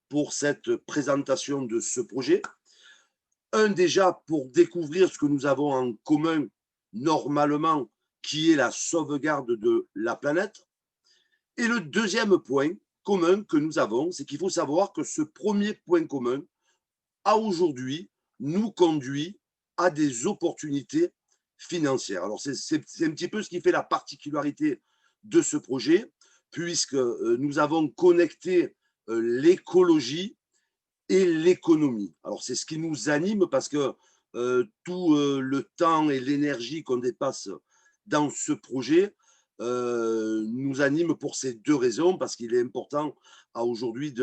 pour cette présentation de ce projet. Un, déjà, pour découvrir ce que nous avons en commun normalement, qui est la sauvegarde de la planète. Et le deuxième point commun que nous avons, c'est qu'il faut savoir que ce premier point commun, à aujourd'hui, nous conduit à des opportunités financières. Alors, c'est un petit peu ce qui fait la particularité de ce projet, puisque nous avons connecté l'écologie et l'économie. Alors, c'est ce qui nous anime parce que tout le temps et l'énergie qu'on dépasse dans ce projet nous anime pour ces deux raisons, parce qu'il est important à aujourd'hui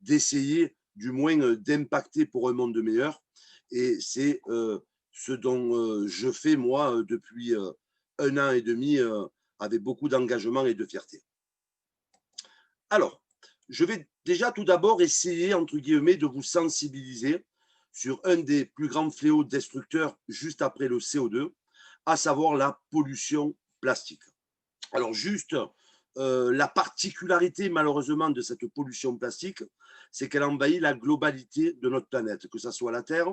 d'essayer du moins d'impacter pour un monde meilleur. Et c'est ce dont je fais moi depuis 1 an et demi avec beaucoup d'engagement et de fierté. Alors, je vais déjà tout d'abord essayer, entre guillemets, de vous sensibiliser sur un des plus grands fléaux destructeurs juste après le CO2, à savoir la pollution plastique. Alors juste, la particularité malheureusement de cette pollution plastique, c'est qu'elle envahit la globalité de notre planète, que ce soit la Terre,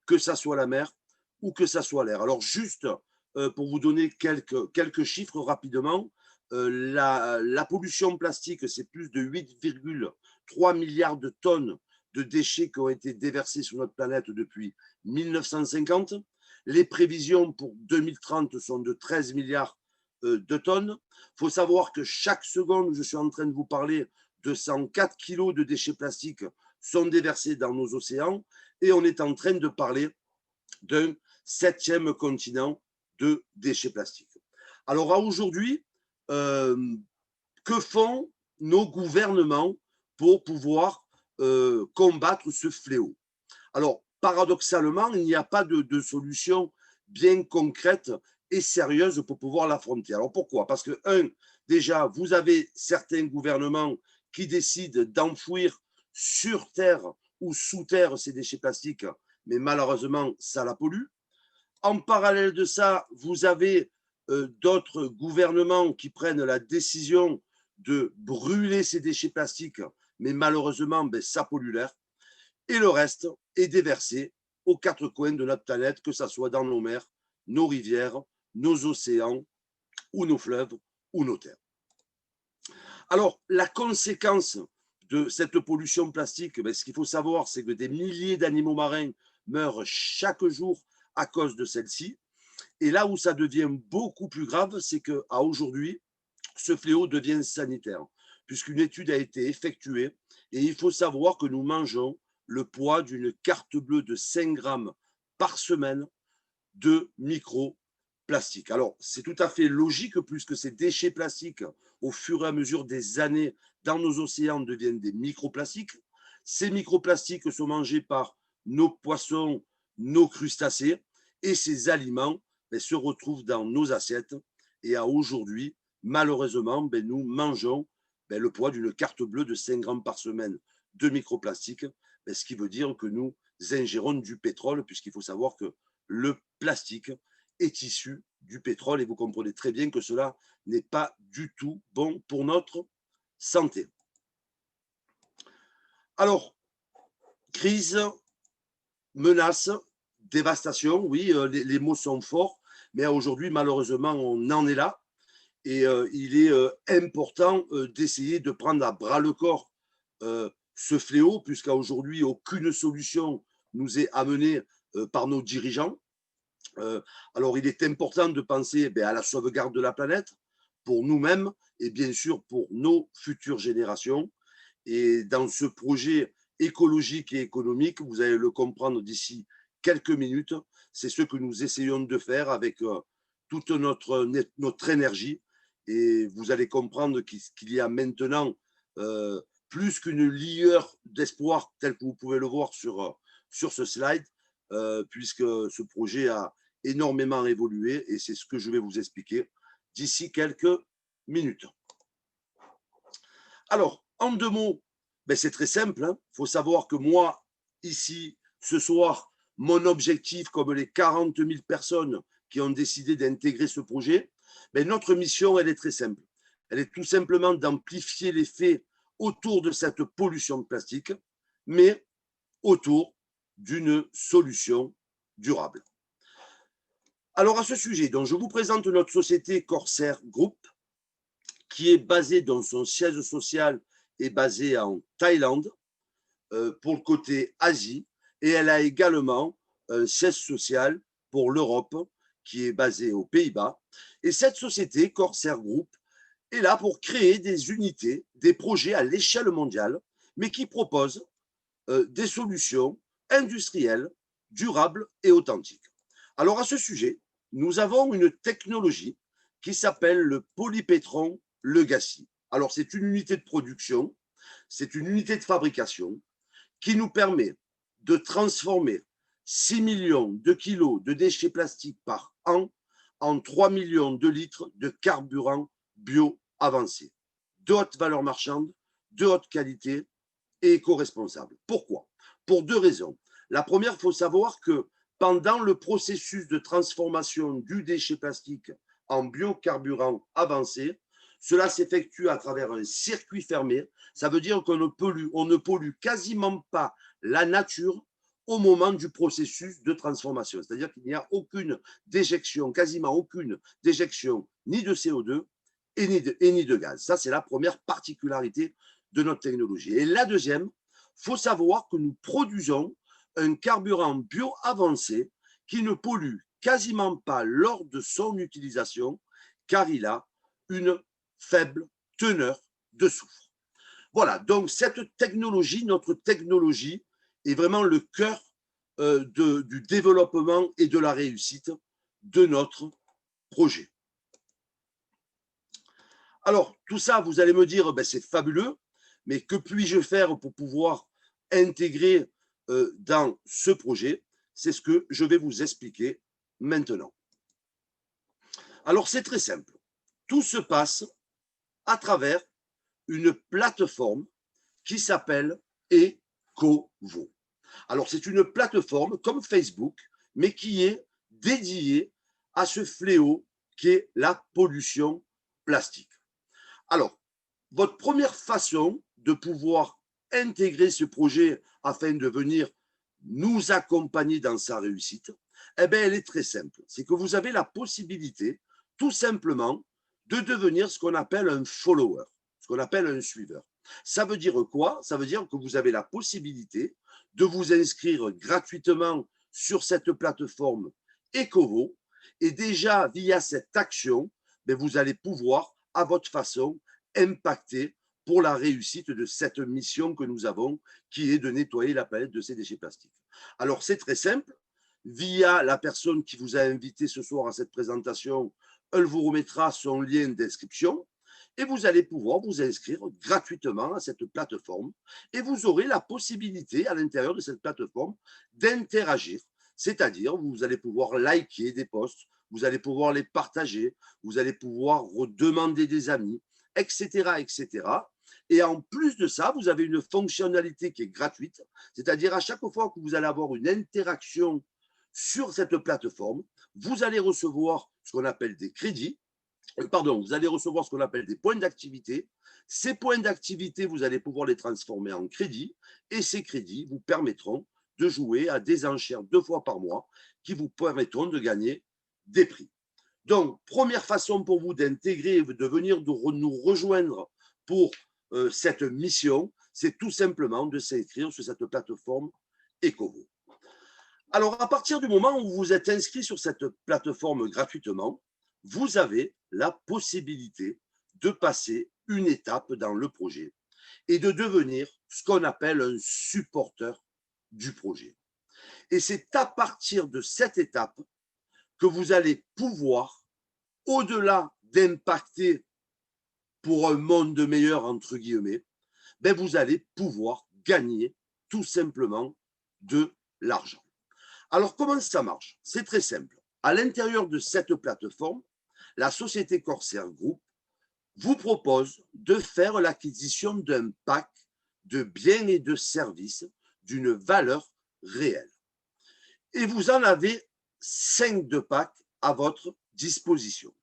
que ce soit la mer ou que ce soit l'air. Alors juste, pour vous donner quelques chiffres rapidement, la pollution plastique, c'est plus de 8,3 milliards de tonnes de déchets qui ont été déversés sur notre planète depuis 1950. Les prévisions pour 2030 sont de 13 milliards de tonnes. Il faut savoir que chaque seconde où je suis en train de vous parler, 204 kilos de déchets plastiques sont déversés dans nos océans et on est en train de parler d'un 7e continent de déchets plastiques. Alors à aujourd'hui, que font nos gouvernements pour pouvoir combattre ce fléau? Alors, paradoxalement, il n'y a pas de solution bien concrète et sérieuse pour pouvoir l'affronter. Alors pourquoi? Parce que, déjà, vous avez certains gouvernements qui décident d'enfouir sur terre ou sous terre ces déchets plastiques, mais malheureusement, ça la pollue. En parallèle de ça, vous avez d'autres gouvernements qui prennent la décision de brûler ces déchets plastiques, mais malheureusement, ben, ça pollue l'air. Et le reste est déversé aux quatre coins de notre planète, que ce soit dans nos mers, nos rivières, nos océans, ou nos fleuves, ou nos terres. Alors, la conséquence de cette pollution plastique, ben, ce qu'il faut savoir, c'est que des milliers d'animaux marins meurent chaque jour à cause de celle-ci. Et là où ça devient beaucoup plus grave, c'est qu'à aujourd'hui, ce fléau devient sanitaire, puisqu'une étude a été effectuée et il faut savoir que nous mangeons le poids d'une carte bleue de 5 grammes par semaine de microplastiques. Alors, c'est tout à fait logique puisque ces déchets plastiques, au fur et à mesure des années, dans nos océans, deviennent des microplastiques. Ces microplastiques sont mangés par nos poissons, nos crustacés, et ces aliments se retrouvent dans nos assiettes. Et à aujourd'hui, malheureusement, nous mangeons le poids d'une carte bleue de 5 grammes par semaine de microplastiques, ce qui veut dire que nous ingérons du pétrole, puisqu'il faut savoir que le plastique est issu du pétrole et vous comprenez très bien que cela n'est pas du tout bon pour notre santé. Alors, crise, menace, dévastation, oui, les mots sont forts, mais aujourd'hui, malheureusement, on en est là. Et il est important d'essayer de prendre à bras le corps ce fléau, puisqu'à aujourd'hui, aucune solution nous est amenée par nos dirigeants. Alors, il est important de penser à la sauvegarde de la planète pour nous-mêmes et bien sûr pour nos futures générations. Et dans ce projet écologique et économique, vous allez le comprendre d'ici quelques minutes, c'est ce que nous essayons de faire avec toute notre énergie. Et vous allez comprendre qu'il y a maintenant plus qu'une lueur d'espoir, tel que vous pouvez le voir sur ce slide, puisque ce projet a énormément évolué et c'est ce que je vais vous expliquer d'ici quelques minutes. Alors, en 2 mots, c'est très simple. Il faut savoir que moi, ici, ce soir, mon objectif, comme les 40 000 personnes qui ont décidé d'intégrer ce projet, notre mission, elle est très simple. Elle est tout simplement d'amplifier l'effet autour de cette pollution de plastique, mais autour d'une solution durable. Alors à ce sujet, donc, je vous présente notre société Corsair Group, qui est basée, dans son siège social est basé en Thaïlande, pour le côté Asie, et elle a également un siège social pour l'Europe, qui est basé aux Pays-Bas. Et cette société, Corsair Group, est là pour créer des unités, des projets à l'échelle mondiale, mais qui proposent des solutions industrielles, durables et authentiques. Alors à ce sujet, nous avons une technologie qui s'appelle le Polypétron Legacy. Alors c'est une unité de production, c'est une unité de fabrication qui nous permet de transformer 6 millions de kilos de déchets plastiques par an en 3 millions de litres de carburant bio avancé, de haute valeur marchande, de haute qualité et éco-responsable. Pourquoi? Pour deux raisons. La première, il faut savoir que pendant le processus de transformation du déchet plastique en biocarburant avancé, cela s'effectue à travers un circuit fermé. Ça veut dire qu'on ne pollue quasiment pas la nature au moment du processus de transformation. C'est-à-dire qu'il n'y a aucune déjection, quasiment aucune déjection, ni de CO2 et ni de gaz. Ça, c'est la première particularité de notre technologie. Et la deuxième, il faut savoir que nous produisons un carburant bio avancé qui ne pollue quasiment pas lors de son utilisation, car il a une faible teneur de soufre. Voilà, donc cette technologie, notre technologie, est vraiment le cœur du développement et de la réussite de notre projet. Alors, tout ça, vous allez me dire, ben, c'est fabuleux, mais que puis-je faire pour pouvoir intégrer dans ce projet? C'est ce que je vais vous expliquer maintenant. Alors, c'est très simple. Tout se passe à travers une plateforme qui s'appelle Ecovo. Alors, c'est une plateforme comme Facebook, mais qui est dédiée à ce fléau qui est la pollution plastique. Alors, votre première façon de pouvoir intégrer ce projet afin de venir nous accompagner dans sa réussite, eh bien, elle est très simple. C'est que vous avez la possibilité, tout simplement, de devenir ce qu'on appelle un follower, ce qu'on appelle un suiveur. Ça veut dire quoi? Ça veut dire que vous avez la possibilité de vous inscrire gratuitement sur cette plateforme Ecovo, et déjà, via cette action, bien, vous allez pouvoir, à votre façon, impacter pour la réussite de cette mission que nous avons, qui est de nettoyer la planète de ces déchets plastiques. Alors, c'est très simple. Via la personne qui vous a invité ce soir à cette présentation, elle vous remettra son lien d'inscription et vous allez pouvoir vous inscrire gratuitement à cette plateforme et vous aurez la possibilité à l'intérieur de cette plateforme d'interagir, c'est-à-dire vous allez pouvoir liker des posts, vous allez pouvoir les partager, vous allez pouvoir redemander des amis, etc., etc. Et en plus de ça, vous avez une fonctionnalité qui est gratuite, c'est-à-dire à chaque fois que vous allez avoir une interaction sur cette plateforme, vous allez recevoir ce qu'on appelle des crédits, vous allez recevoir ce qu'on appelle des points d'activité. Ces points d'activité, vous allez pouvoir les transformer en crédits et ces crédits vous permettront de jouer à des enchères 2 fois par mois qui vous permettront de gagner des prix. Donc, première façon pour vous d'intégrer, de venir nous rejoindre pour cette mission, c'est tout simplement de s'inscrire sur cette plateforme Ecovo. Alors, à partir du moment où vous êtes inscrit sur cette plateforme gratuitement, vous avez la possibilité de passer une étape dans le projet et de devenir ce qu'on appelle un supporter du projet. Et c'est à partir de cette étape que vous allez pouvoir, au-delà d'impacter pour un monde meilleur, entre guillemets, ben vous allez pouvoir gagner tout simplement de l'argent. Alors, comment ça marche? C'est très simple. À l'intérieur de cette plateforme, la société Corsair Group vous propose de faire l'acquisition d'un pack de biens et de services d'une valeur réelle. Et vous en avez 5 de packs à votre disposition.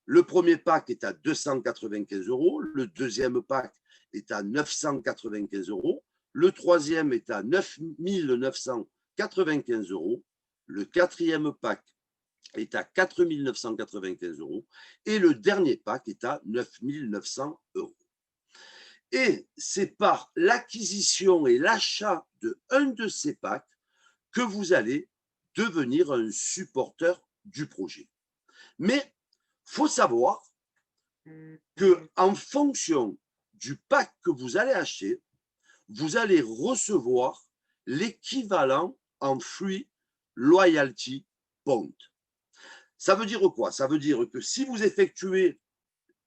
Le premier pack est à 295 €, le deuxième pack est à 995 €. Le troisième est à 9 995 €. Le quatrième pack est à 4 995 € et le dernier pack est à 9 900 €. Et c'est par l'acquisition et l'achat de un de ces packs que vous allez devenir un supporter du projet. Mais il faut savoir qu'en fonction du pack que vous allez acheter, vous allez recevoir l'équivalent en Free Loyalty Point. Ça veut dire quoi? Ça veut dire que si vous effectuez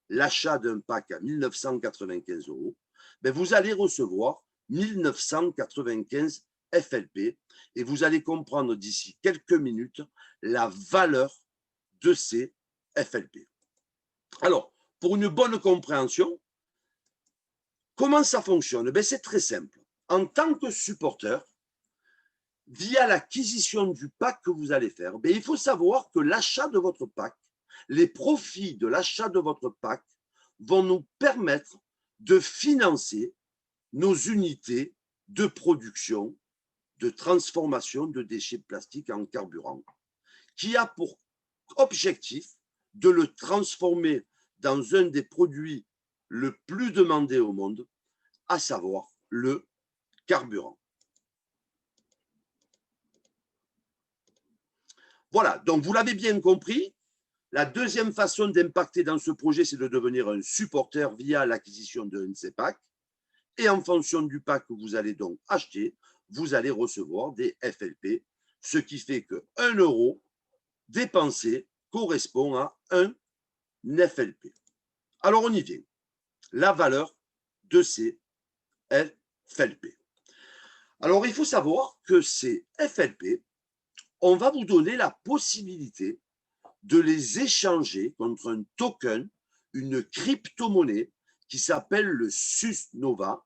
l'achat d'un pack à 1995 €, ben vous allez recevoir 1995 FLP et vous allez comprendre d'ici quelques minutes la valeur de ces FLP. Alors, pour une bonne compréhension, comment ça fonctionne? Ben, c'est très simple. En tant que supporter, via l'acquisition du pack que vous allez faire, ben, il faut savoir que l'achat de votre pack, les profits de l'achat de votre pack vont nous permettre de financer nos unités de production, de transformation de déchets plastiques en carburant, qui a pour objectif de le transformer dans un des produits le plus demandé au monde, à savoir le carburant. Voilà, donc vous l'avez bien compris, la deuxième façon d'impacter dans ce projet, c'est de devenir un supporter via l'acquisition d'un de ces packs. Et en fonction du pack que vous allez donc acheter, vous allez recevoir des FLP, ce qui fait que 1 € dépensé correspond à un FLP. Alors on y vient. La valeur de ces FLP. Alors il faut savoir que ces FLP, on va vous donner la possibilité de les échanger contre un token, une crypto-monnaie qui s'appelle le SUSNOVA.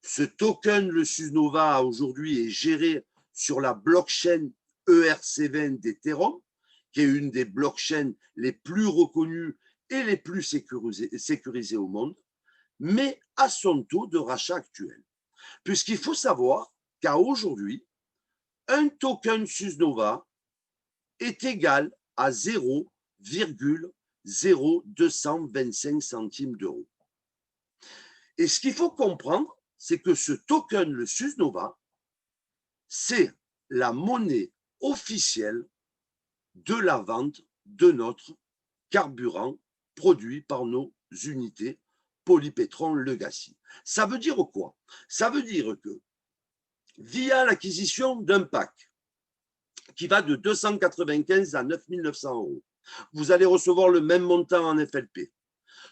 Ce token, le SUSNOVA, aujourd'hui est géré sur la blockchain ERC20 d'Ethereum, qui est une des blockchains les plus reconnues et les plus sécurisées au monde, mais à son taux de rachat actuel. Puisqu'il faut savoir qu'à aujourd'hui, un token SUSNOVA est égal à 0,0225 centimes d'euros. Et ce qu'il faut comprendre, c'est que ce token, le SUSNOVA, c'est la monnaie officielle de la vente de notre carburant produit par nos unités Polypétron Legacy. Ça veut dire quoi? Ça veut dire que via l'acquisition d'un pack qui va de 295 à 9 900 €, vous allez recevoir le même montant en FLP.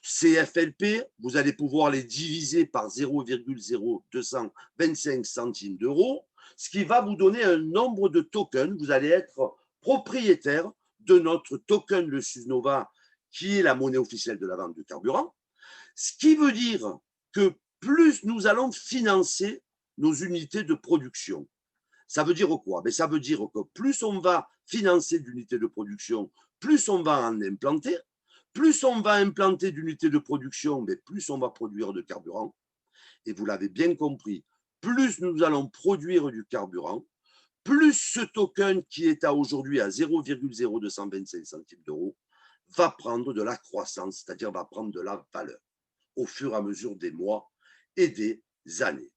Ces FLP, vous allez pouvoir les diviser par 0,0225 centimes d'euros, ce qui va vous donner un nombre de tokens. Vous allez être propriétaire de notre token, le SUSNOVA, qui est la monnaie officielle de la vente de carburant. Ce qui veut dire que plus nous allons financer nos unités de production. Ça veut dire quoi? Ça veut dire que plus on va financer d'unités de production, plus on va en implanter. Plus on va implanter d'unités de production, plus on va produire de carburant. Et vous l'avez bien compris, plus nous allons produire du carburant, plus ce token qui est à aujourd'hui à 0,0225 centimes d'euros va prendre de la croissance, c'est-à-dire va prendre de la valeur au fur et à mesure des mois et des années.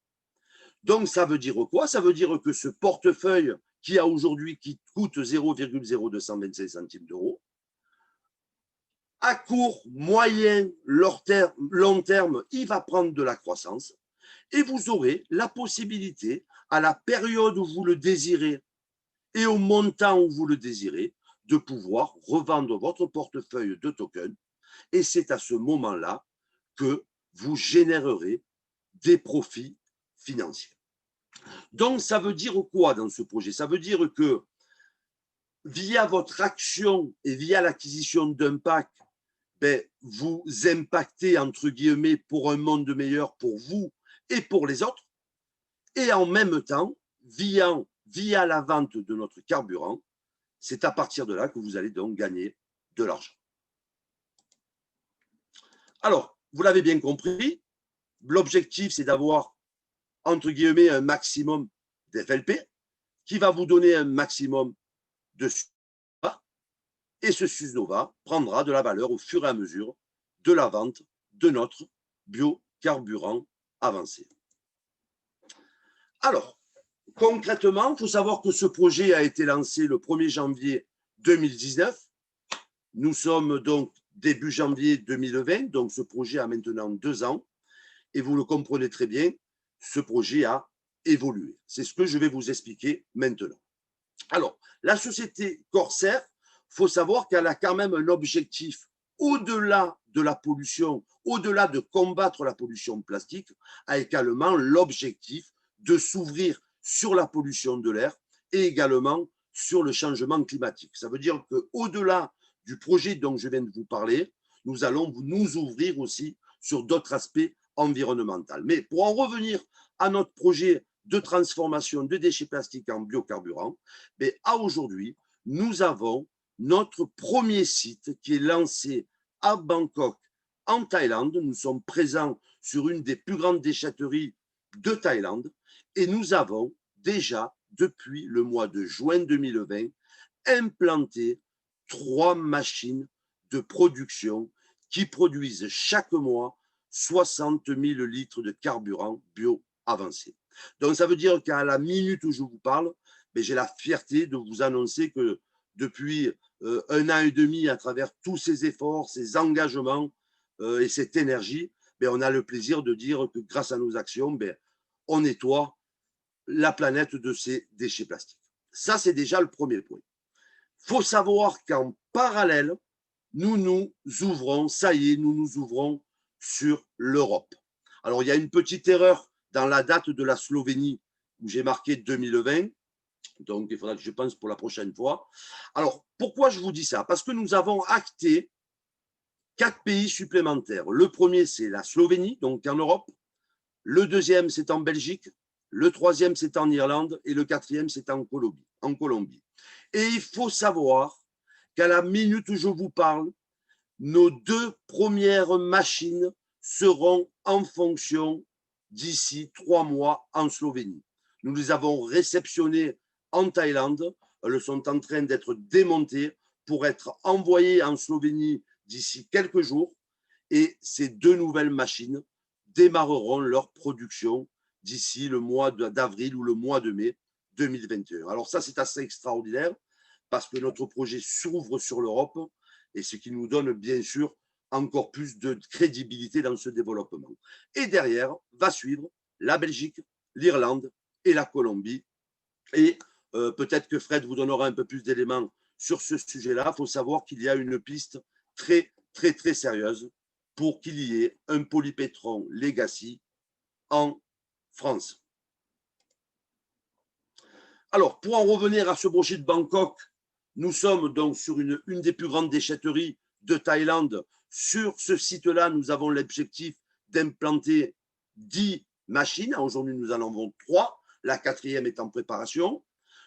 Donc ça veut dire quoi? Ça veut dire que ce portefeuille qui a aujourd'hui qui coûte 0,0225 centimes d'euros, à court, moyen, long terme, il va prendre de la croissance et vous aurez la possibilité, à la période où vous le désirez et au montant où vous le désirez, de pouvoir revendre votre portefeuille de tokens et c'est à ce moment-là que vous générerez des profits financiers. Donc, ça veut dire quoi dans ce projet? Ça veut dire que via votre action et via l'acquisition d'un pack, vous impactez, entre guillemets, pour un monde meilleur pour vous et pour les autres. Et en même temps, via la vente de notre carburant, c'est à partir de là que vous allez donc gagner de l'argent. Alors, vous l'avez bien compris, l'objectif, c'est d'avoir, entre guillemets, un maximum d'FLP qui va vous donner un maximum de SUSNOVA. Et ce SUSNOVA prendra de la valeur au fur et à mesure de la vente de notre biocarburant avancé. Alors, concrètement, il faut savoir que ce projet a été lancé le 1er janvier 2019. Nous sommes donc début janvier 2020, donc ce projet a maintenant 2 ans. Et vous le comprenez très bien, ce projet a évolué. C'est ce que je vais vous expliquer maintenant. Alors, la société Corsair, il faut savoir qu'elle a quand même un objectif au-delà de la pollution, au-delà de combattre la pollution plastique, a également l'objectif de s'ouvrir sur la pollution de l'air et également sur le changement climatique. Ça veut dire qu'au-delà du projet dont je viens de vous parler, nous allons nous ouvrir aussi sur d'autres aspects environnementaux. Mais pour en revenir à notre projet de transformation de déchets plastiques en biocarburant, à aujourd'hui, nous avons notre premier site qui est lancé à Bangkok, en Thaïlande. Nous sommes présents sur une des plus grandes déchetteries de Thaïlande et nous avons déjà, depuis le mois de juin 2020, implanté 3 machines de production qui produisent chaque mois 60 000 litres de carburant bio avancé. Donc, ça veut dire qu'à la minute où je vous parle, j'ai la fierté de vous annoncer que depuis 1 an et demi, à travers tous ces efforts, ces engagements et cette énergie, on a le plaisir de dire que grâce à nos actions, on nettoie la planète de ces déchets plastiques. Ça, c'est déjà le premier point. Il faut savoir qu'en parallèle, nous nous ouvrons, ça y est, nous nous ouvrons sur l'Europe. Alors, il y a une petite erreur dans la date de la Slovénie où j'ai marqué 2020. Donc, il faudra que je pense pour la prochaine fois. Alors, pourquoi je vous dis ça? Parce que nous avons acté 4 pays supplémentaires. Le premier, c'est la Slovénie, donc en Europe. Le deuxième, c'est en Belgique. Le troisième, c'est en Irlande. Et le quatrième, c'est en Colombie. Et il faut savoir qu'à la minute où je vous parle, nos 2 premières machines seront en fonction d'ici 3 mois en Slovénie. Nous les avons réceptionnées en Thaïlande. Elles sont en train d'être démontées pour être envoyées en Slovénie d'ici quelques jours. Et ces 2 nouvelles machines démarreront leur production d'ici le mois d'avril ou le mois de mai 2021. Alors ça, c'est assez extraordinaire parce que notre projet s'ouvre sur l'Europe et ce qui nous donne bien sûr encore plus de crédibilité dans ce développement. Et derrière va suivre la Belgique, l'Irlande et la Colombie. Et peut-être que Fred vous donnera un peu plus d'éléments sur ce sujet-là. Il faut savoir qu'il y a une piste très, très, très sérieuse pour qu'il y ait un Polypétron Legacy en France. Alors, pour en revenir à ce projet de Bangkok, nous sommes donc sur une des plus grandes déchetteries de Thaïlande. Sur ce site-là, nous avons l'objectif d'implanter 10 machines. Aujourd'hui, nous en avons 3. La 4e est en préparation.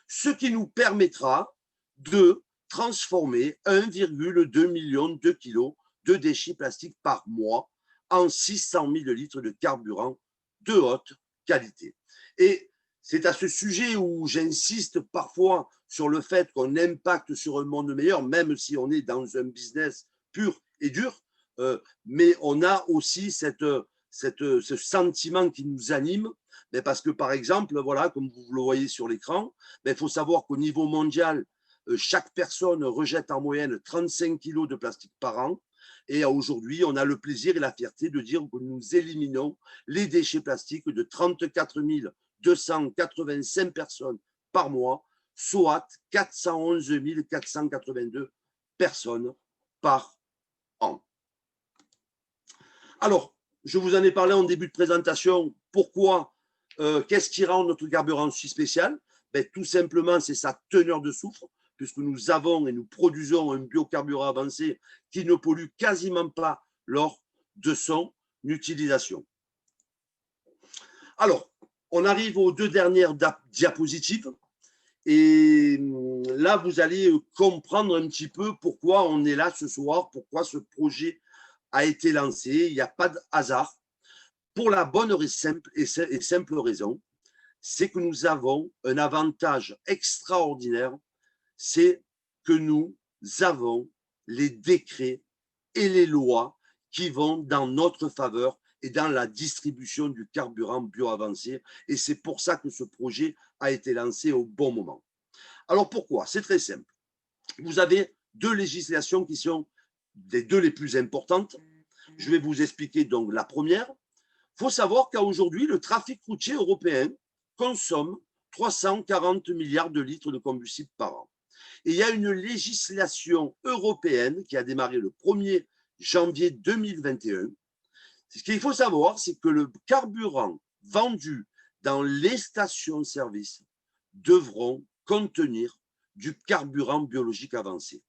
Ce qui nous permettra de transformer 1,2 million de kilos de déchets plastiques par mois en 600 000 litres de carburant de haute qualité. Et c'est à ce sujet où j'insiste parfois sur le fait qu'on impacte sur un monde meilleur, même si on est dans un business pur et dur, mais on a aussi ce sentiment qui nous anime, parce que par exemple, voilà, comme vous le voyez sur l'écran, il faut savoir qu'au niveau mondial, chaque personne rejette en moyenne 35 kilos de plastique par an. Et aujourd'hui, on a le plaisir et la fierté de dire que nous éliminons les déchets plastiques de 34 285 personnes par mois, soit 411 482 personnes par an. Alors, je vous en ai parlé en début de présentation. Pourquoi qu'est-ce qui rend notre carburant si spécial? Tout simplement, c'est sa teneur de soufre, puisque nous avons et nous produisons un biocarburant avancé qui ne pollue quasiment pas lors de son utilisation. Alors, on arrive aux 2 dernières diapositives. Et là, vous allez comprendre un petit peu pourquoi on est là ce soir, pourquoi ce projet a été lancé. Il n'y a pas de hasard. pour la bonne et simple raison, c'est que nous avons un avantage extraordinaire, c'est que nous avons les décrets et les lois qui vont dans notre faveur et dans la distribution du carburant bioavancé. Et c'est pour ça que ce projet a été lancé au bon moment. Alors pourquoi? C'est très simple. Vous avez deux législations qui sont les deux les plus importantes. Je vais vous expliquer donc la première. Il faut savoir qu'aujourd'hui, le trafic routier européen consomme 340 milliards de litres de combustible par an. Et il y a une législation européenne qui a démarré le 1er janvier 2021. Ce qu'il faut savoir, c'est que le carburant vendu dans les stations-service devront contenir du carburant biologique avancé.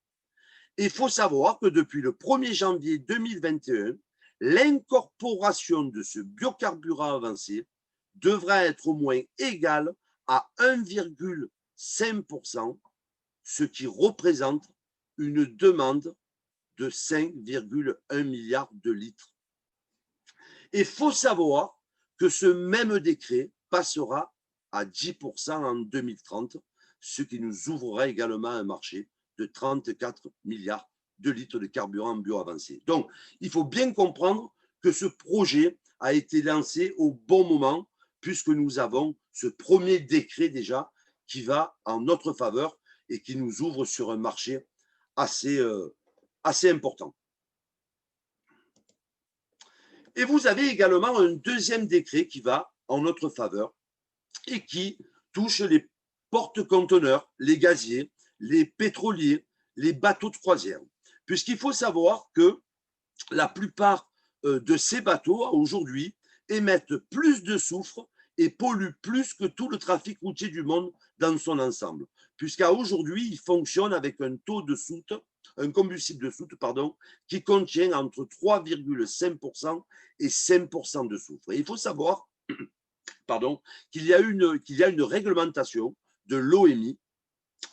Il faut savoir que depuis le 1er janvier 2021, l'incorporation de ce biocarburant avancé devra être au moins égale à 1,5%, ce qui représente une demande de 5,1 milliards de litres. Il faut savoir que ce même décret passera à 10% en 2030, ce qui nous ouvrira également un marché de 34 milliards de litres de carburant bioavancé. Donc, il faut bien comprendre que ce projet a été lancé au bon moment, puisque nous avons ce premier décret déjà qui va en notre faveur et qui nous ouvre sur un marché assez important. Et vous avez également un deuxième décret qui va en notre faveur et qui touche les porte-conteneurs, les gaziers, les pétroliers, les bateaux de croisière. Puisqu'il faut savoir que la plupart de ces bateaux, aujourd'hui, émettent plus de soufre et polluent plus que tout le trafic routier du monde dans son ensemble. Puisqu'à aujourd'hui, ils fonctionnent avec un taux de soute, un combustible de soute, qui contient entre 3,5% et 5% de soufre. Et il faut savoir qu'il y a une réglementation de l'OMI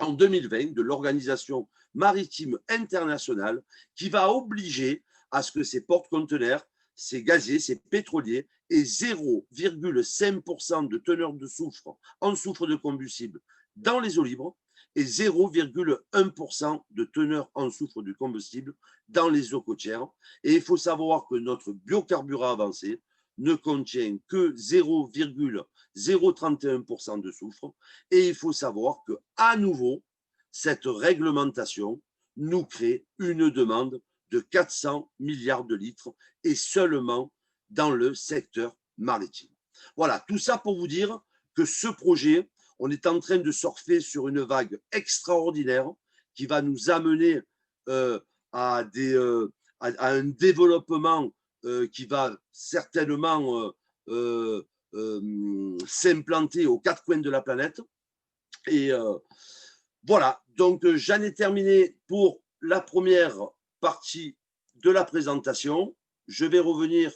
en 2020, de l'Organisation maritime internationale, qui va obliger à ce que ces porte-conteneurs, ces gaziers, ces pétroliers aient 0,5% de teneur de soufre en soufre de combustible dans les eaux libres et 0,1% de teneur en soufre de combustible dans les eaux côtières. Et il faut savoir que notre biocarburant avancé ne contient que 0,031% de soufre. Et il faut savoir que, à nouveau, cette réglementation nous crée une demande de 400 milliards de litres et seulement dans le secteur maritime. Voilà, tout ça pour vous dire que ce projet, on est en train de surfer sur une vague extraordinaire qui va nous amener à un développement qui va certainement s'implanter aux quatre coins de la planète. Et voilà, donc j'en ai terminé pour la première partie de la présentation. Je vais revenir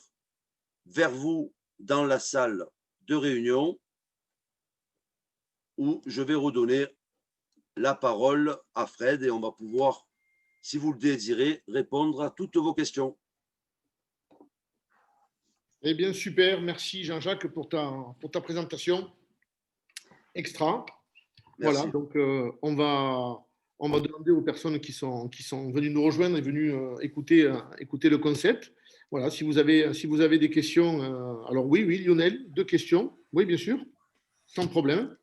vers vous dans la salle de réunion où je vais redonner la parole à Fred et on va pouvoir, si vous le désirez, répondre à toutes vos questions. Eh bien, super. Merci Jean-Jacques pour ta présentation. Extra. Merci. Voilà, donc on va demander aux personnes qui sont venues nous rejoindre et venues écouter le concept. Voilà, si vous avez des questions, alors oui, Lionel, deux questions. Oui, bien sûr, sans problème.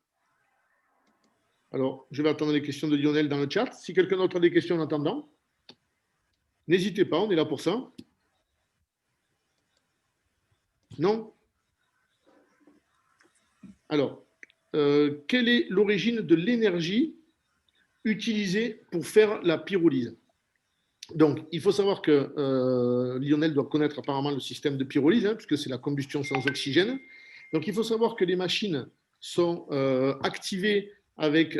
Alors, je vais attendre les questions de Lionel dans le chat. Si quelqu'un d'autre a des questions en attendant, n'hésitez pas, on est là pour ça. Non? Alors, quelle est l'origine de l'énergie utilisée pour faire la pyrolyse? Donc, il faut savoir que Lionel doit connaître apparemment le système de pyrolyse, puisque c'est la combustion sans oxygène. Donc, il faut savoir que les machines sont activées avec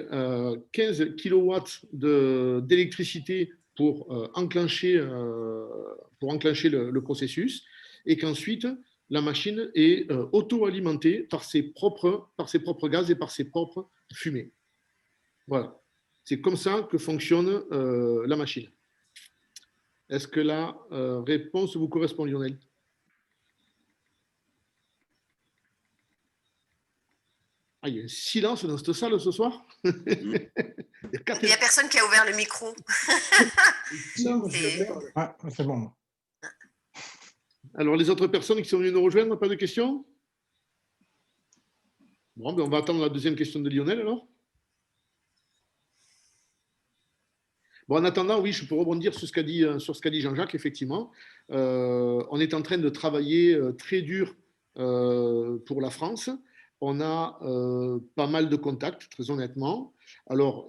15 kW d'électricité pour enclencher le processus, et qu'ensuite, la machine est auto-alimentée par ses propres gaz et par ses propres fumées. Voilà. C'est comme ça que fonctionne la machine. Est-ce que la réponse vous correspond, Lionel? Ah, il y a un silence dans cette salle ce soir. Mm. Il n'y a personne qui a ouvert le micro. C'est bon. Alors, les autres personnes qui sont venues nous rejoindre, pas de questions? Bon, ben on va attendre la deuxième question de Lionel alors. Bon, en attendant, oui, je peux rebondir sur ce qu'a dit Jean-Jacques, effectivement. On est en train de travailler très dur pour la France. On a pas mal de contacts, très honnêtement. Alors,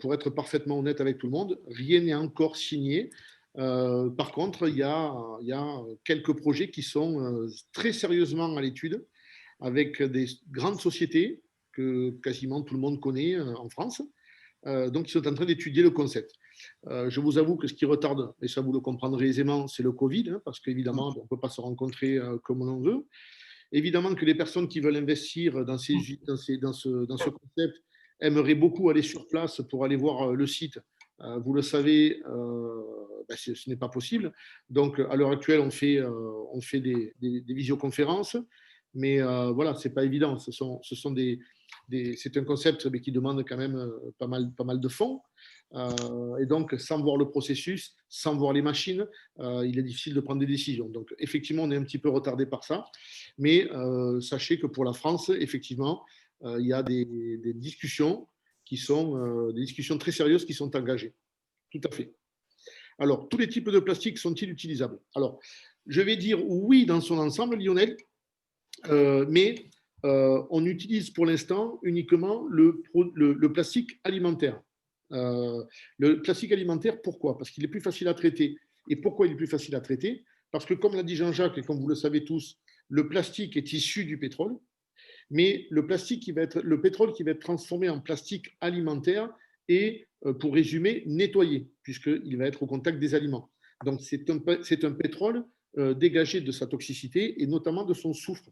pour être parfaitement honnête avec tout le monde, rien n'est encore signé. Par contre, il y a quelques projets qui sont très sérieusement à l'étude avec des grandes sociétés que quasiment tout le monde connaît en France. Donc, ils sont en train d'étudier le concept. Je vous avoue que ce qui retarde, et ça vous le comprendrez aisément, c'est le Covid, hein, parce qu'évidemment, on ne peut pas se rencontrer comme on veut. Évidemment que les personnes qui veulent investir dans ce concept aimeraient beaucoup aller sur place pour aller voir le site. Vous le savez, ce n'est pas possible. Donc, à l'heure actuelle, on fait des visioconférences, mais voilà, ce n'est pas évident. C'est un concept qui demande quand même pas mal de fonds. Et donc, sans voir le processus, sans voir les machines, il est difficile de prendre des décisions. Donc, effectivement, on est un petit peu retardé par ça. Mais sachez que pour la France, effectivement, il y a des discussions qui sont des discussions très sérieuses qui sont engagées. Tout à fait. Alors, tous les types de plastique sont-ils utilisables? Alors, je vais dire oui dans son ensemble, Lionel, mais on utilise pour l'instant uniquement le plastique alimentaire. Le plastique alimentaire, pourquoi? Parce qu'il est plus facile à traiter. Et pourquoi il est plus facile à traiter? Parce que, comme l'a dit Jean-Jacques, et comme vous le savez tous, le plastique est issu du pétrole, mais le pétrole qui va être transformé en plastique alimentaire est, pour résumer, nettoyé, puisqu'il va être au contact des aliments. Donc, c'est un pétrole dégagé de sa toxicité et notamment de son soufre.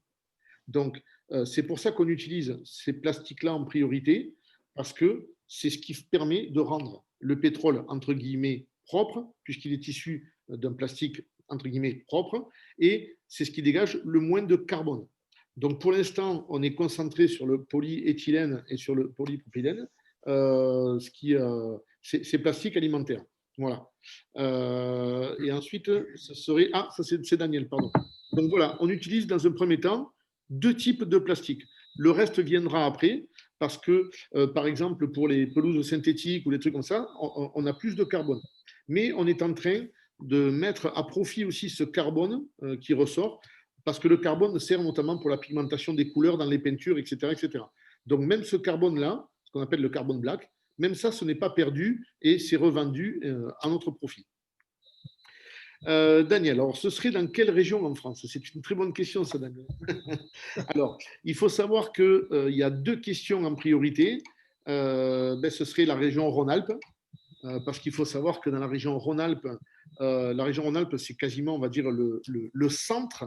Donc, c'est pour ça qu'on utilise ces plastiques-là en priorité, parce que c'est ce qui permet de rendre le pétrole, entre guillemets, propre, puisqu'il est issu d'un plastique, entre guillemets, propre, et c'est ce qui dégage le moins de carbone. Donc, pour l'instant, on est concentré sur le polyéthylène et sur le polypropylène, c'est plastique alimentaire. Voilà. Et ensuite, ça serait… Ah, ça c'est Daniel, pardon. Donc voilà, on utilise dans un premier temps 2 types de plastique. Le reste viendra après parce que, par exemple, pour les pelouses synthétiques ou les trucs comme ça, on a plus de carbone. Mais on est en train de mettre à profit aussi ce carbone qui ressort parce que le carbone sert notamment pour la pigmentation des couleurs dans les peintures, etc. etc. Donc, même ce carbone-là, ce qu'on appelle le carbone black, même ça, ce n'est pas perdu et c'est revendu à notre profit. Daniel, alors ce serait dans quelle région en France? C'est une très bonne question, ça, Daniel. Alors, il faut savoir qu'il y a 2 questions en priorité. Ce serait la région Rhône-Alpes, parce qu'il faut savoir que dans la région Rhône-Alpes, c'est quasiment, on va dire, le centre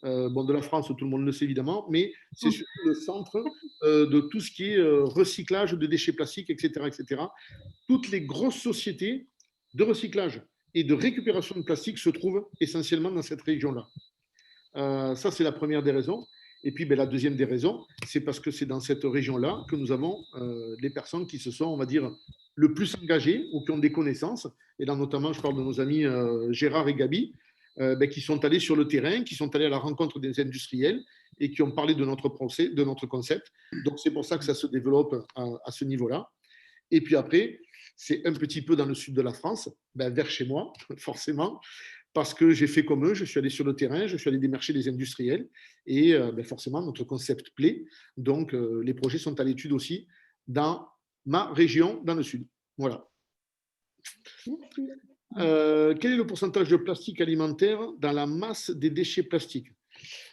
de la France, tout le monde le sait évidemment, mais c'est surtout le centre de tout ce qui est recyclage de déchets plastiques, etc., etc. Toutes les grosses sociétés de recyclage et de récupération de plastique se trouvent essentiellement dans cette région-là. Ça, c'est la première des raisons. Et puis, la deuxième des raisons, c'est parce que c'est dans cette région-là que nous avons les personnes qui se sont, on va dire, le plus engagées ou qui ont des connaissances. Et là, notamment, je parle de nos amis Gérard et Gabi, qui sont allés sur le terrain, qui sont allés à la rencontre des industriels et qui ont parlé de notre concept. Donc, c'est pour ça que ça se développe à ce niveau-là. Et puis après, c'est un petit peu dans le sud de la France, vers chez moi, forcément, parce que j'ai fait comme eux, je suis allé sur le terrain, je suis allé démarcher les industriels, et forcément, notre concept plaît. Donc, les projets sont à l'étude aussi dans ma région, dans le sud. Voilà. Quel est le pourcentage de plastique alimentaire dans la masse des déchets plastiques?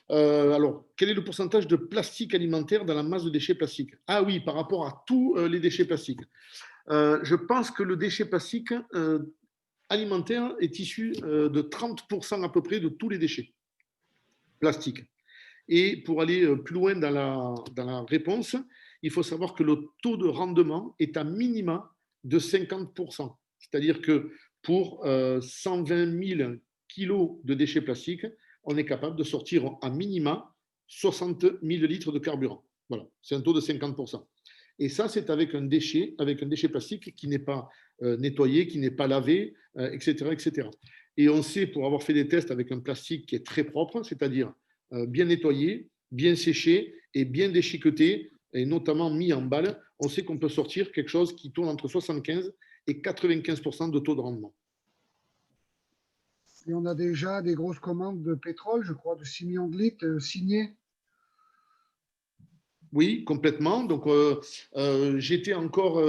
Alors, quel est le pourcentage de plastique alimentaire dans la masse de déchets plastiques? Ah oui, par rapport à tous les déchets plastiques. Je pense que le déchet plastique alimentaire est issu de 30% à peu près de tous les déchets plastiques. Et pour aller plus loin dans la réponse, il faut savoir que le taux de rendement est à minima de 50%. C'est-à-dire que pour 120 000 kilos de déchets plastiques, on est capable de sortir à minima 60 000 litres de carburant. Voilà, c'est un taux de 50%. Et ça, c'est avec un déchet plastique qui n'est pas nettoyé, qui n'est pas lavé, etc., etc. Et on sait, pour avoir fait des tests avec un plastique qui est très propre, c'est-à-dire bien nettoyé, bien séché et bien déchiqueté, et notamment mis en balle, on sait qu'on peut sortir quelque chose qui tourne entre 75 et 95% de taux de rendement. Et on a déjà des grosses commandes de pétrole, je crois, de 6 millions de litres signées. Oui, complètement. Donc, j'étais encore.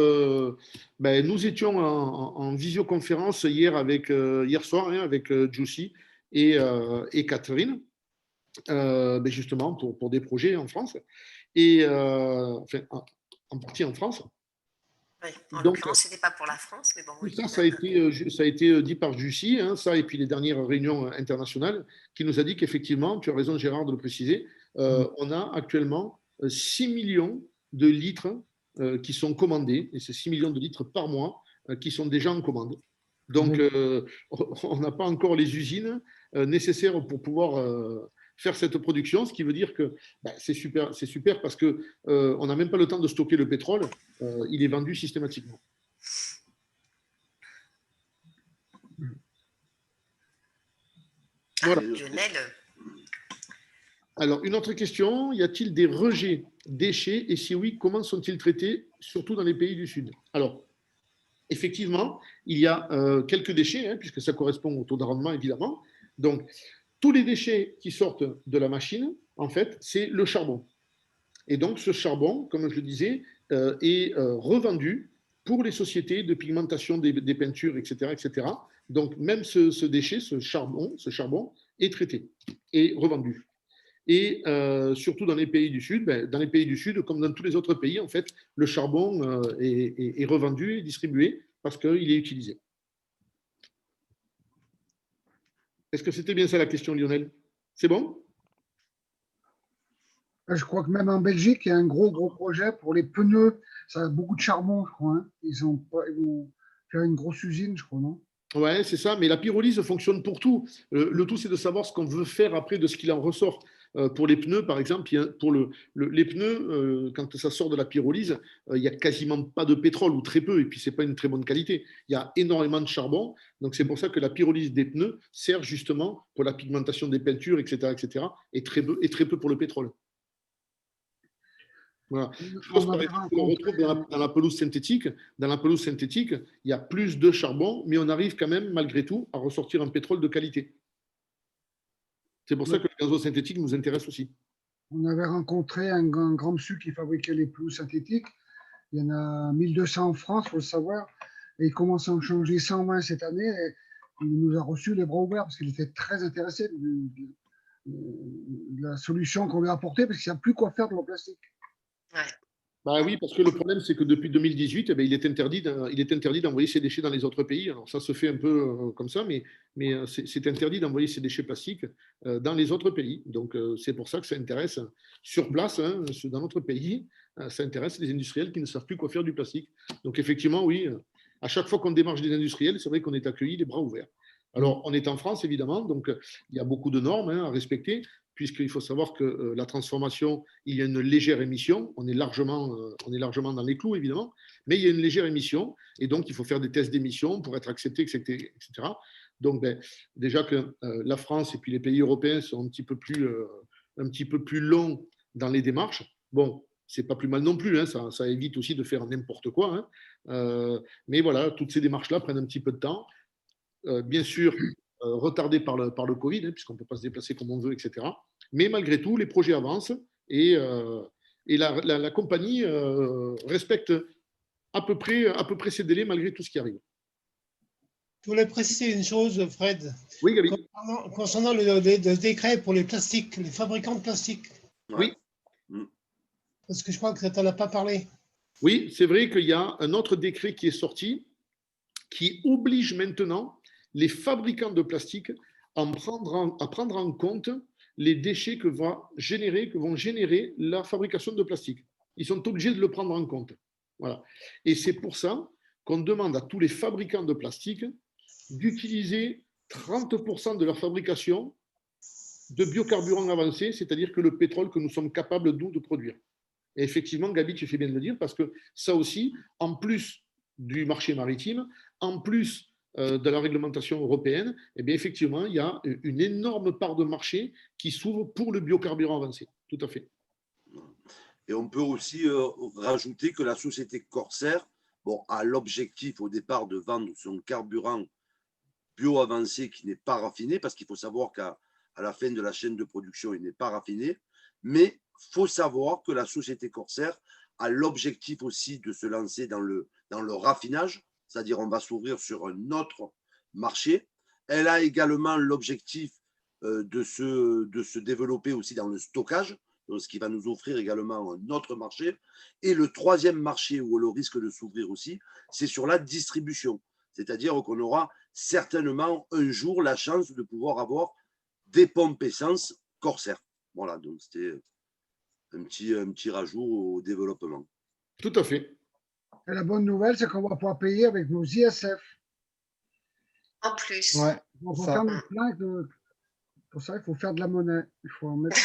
Nous étions en visioconférence hier soir avec Juicy et Catherine, justement pour des projets en France, et enfin, en partie en France. Oui, en Donc, l'occurrence, ce n'était pas pour la France, mais bon. tout Oui. ça, ça a été dit par Juicy, hein, ça, et puis les dernières réunions internationales, qui nous a dit qu'effectivement, tu as raison Gérard de le préciser, on a actuellement 6 millions de litres qui sont commandés, et c'est 6 millions de litres par mois qui sont déjà en commande. Donc, on n'a pas encore les usines nécessaires pour pouvoir faire cette production, ce qui veut dire que c'est super parce qu'on n'a même pas le temps de stocker le pétrole, il est vendu systématiquement. Voilà. Lionel. Alors, une autre question, y a-t-il des rejets déchets et si oui, comment sont-ils traités, surtout dans les pays du Sud? Alors, effectivement, il y a quelques déchets, hein, puisque ça correspond au taux de rendement, évidemment. Donc, tous les déchets qui sortent de la machine, en fait, c'est le charbon. Et donc, ce charbon, comme je le disais, est revendu pour les sociétés de pigmentation des peintures, etc., etc. Donc, même ce déchet, ce charbon est traité et revendu. Et surtout dans les pays du Sud, comme dans tous les autres pays, en fait, le charbon est revendu et distribué parce qu'il est utilisé. Est-ce que c'était bien ça la question, Lionel? C'est bon? Je crois que même en Belgique, il y a un gros projet pour les pneus. Ça a beaucoup de charbon, je crois. Hein. Ils vont faire une grosse usine, je crois, non? Ouais, c'est ça, mais la pyrolyse fonctionne pour tout. Le tout, c'est de savoir ce qu'on veut faire après de ce qu'il en ressort. Pour les pneus, par exemple, pour les pneus, quand ça sort de la pyrolyse, il n'y a quasiment pas de pétrole ou très peu, et puis ce n'est pas une très bonne qualité. Il y a énormément de charbon, donc c'est pour ça que la pyrolyse des pneus sert justement pour la pigmentation des peintures, etc., et très peu pour le pétrole. Voilà. Chose par exemple qu'on retrouve dans la pelouse synthétique. Dans la pelouse synthétique, il y a plus de charbon, mais on arrive quand même, malgré tout, à ressortir un pétrole de qualité. C'est pour ça que le gazole synthétique nous intéresse aussi. On avait rencontré un grand monsieur qui fabriquait les pelouses synthétiques. Il y en a 1200 en France, il faut le savoir. Et il commence à en changer 120 cette année. Et il nous a reçus les bras ouverts parce qu'il était très intéressé de la solution qu'on lui a apportée parce qu'il n'y a plus quoi faire de l'eau plastique. Ouais. Bah oui, parce que le problème, c'est que depuis 2018, il est interdit d'envoyer ces déchets dans les autres pays. Alors ça se fait un peu comme ça, mais c'est interdit d'envoyer ces déchets plastiques dans les autres pays. Donc c'est pour ça que ça intéresse sur place, hein, dans notre pays, ça intéresse les industriels qui ne savent plus quoi faire du plastique. Donc effectivement, oui, à chaque fois qu'on démarche des industriels, c'est vrai qu'on est accueilli les bras ouverts. Alors on est en France, évidemment, donc il y a beaucoup de normes à respecter, puisqu'il faut savoir que la transformation, il y a une légère émission, on est largement dans les clous, évidemment, mais il y a une légère émission, et donc il faut faire des tests d'émission pour être accepté, etc. Donc, déjà que la France et puis les pays européens sont un petit peu plus longs dans les démarches. Bon, c'est pas plus mal non plus, hein, ça évite aussi de faire n'importe quoi. Hein. Mais voilà, toutes ces démarches-là prennent un petit peu de temps. Bien sûr, retardé par le Covid, hein, puisqu'on ne peut pas se déplacer comme on veut, etc. Mais malgré tout, les projets avancent et la compagnie respecte à peu près ses délais malgré tout ce qui arrive. Je voulais préciser une chose, Fred. Oui, Gabi. Concernant le décret pour les plastiques, les fabricants de plastique. Oui. Parce que je crois que tu n'en as pas parlé. Oui, c'est vrai qu'il y a un autre décret qui est sorti qui oblige maintenant les fabricants de plastique à prendre en compte les déchets que vont générer la fabrication de plastique. Ils sont obligés de le prendre en compte. Voilà. Et c'est pour ça qu'on demande à tous les fabricants de plastique d'utiliser 30% de leur fabrication de biocarburants avancés, c'est-à-dire que le pétrole que nous sommes capables, nous, de produire. Et effectivement, Gabi, tu fais bien de le dire, parce que ça aussi, en plus du marché maritime, en plus de la réglementation européenne, eh bien, effectivement, il y a une énorme part de marché qui s'ouvre pour le biocarburant avancé. Tout à fait. Et on peut aussi rajouter que la société Corsair a l'objectif au départ de vendre son carburant bio-avancé qui n'est pas raffiné, parce qu'il faut savoir qu'à la fin de la chaîne de production, il n'est pas raffiné. Mais il faut savoir que la société Corsair a l'objectif aussi de se lancer dans le raffinage, c'est-à-dire on va s'ouvrir sur un autre marché. Elle a également l'objectif de se développer aussi dans le stockage, ce qui va nous offrir également un autre marché. Et le troisième marché où le risque de s'ouvrir aussi, c'est sur la distribution. C'est-à-dire qu'on aura certainement un jour la chance de pouvoir avoir des pompes essence Corsair. Voilà, donc c'était un petit rajout au développement. Tout à fait. Et la bonne nouvelle, c'est qu'on va pouvoir payer avec nos ISF. En plus. Ouais, On va ça. faire notre plein pour ça, il faut faire de la monnaie. Il faut en mettre.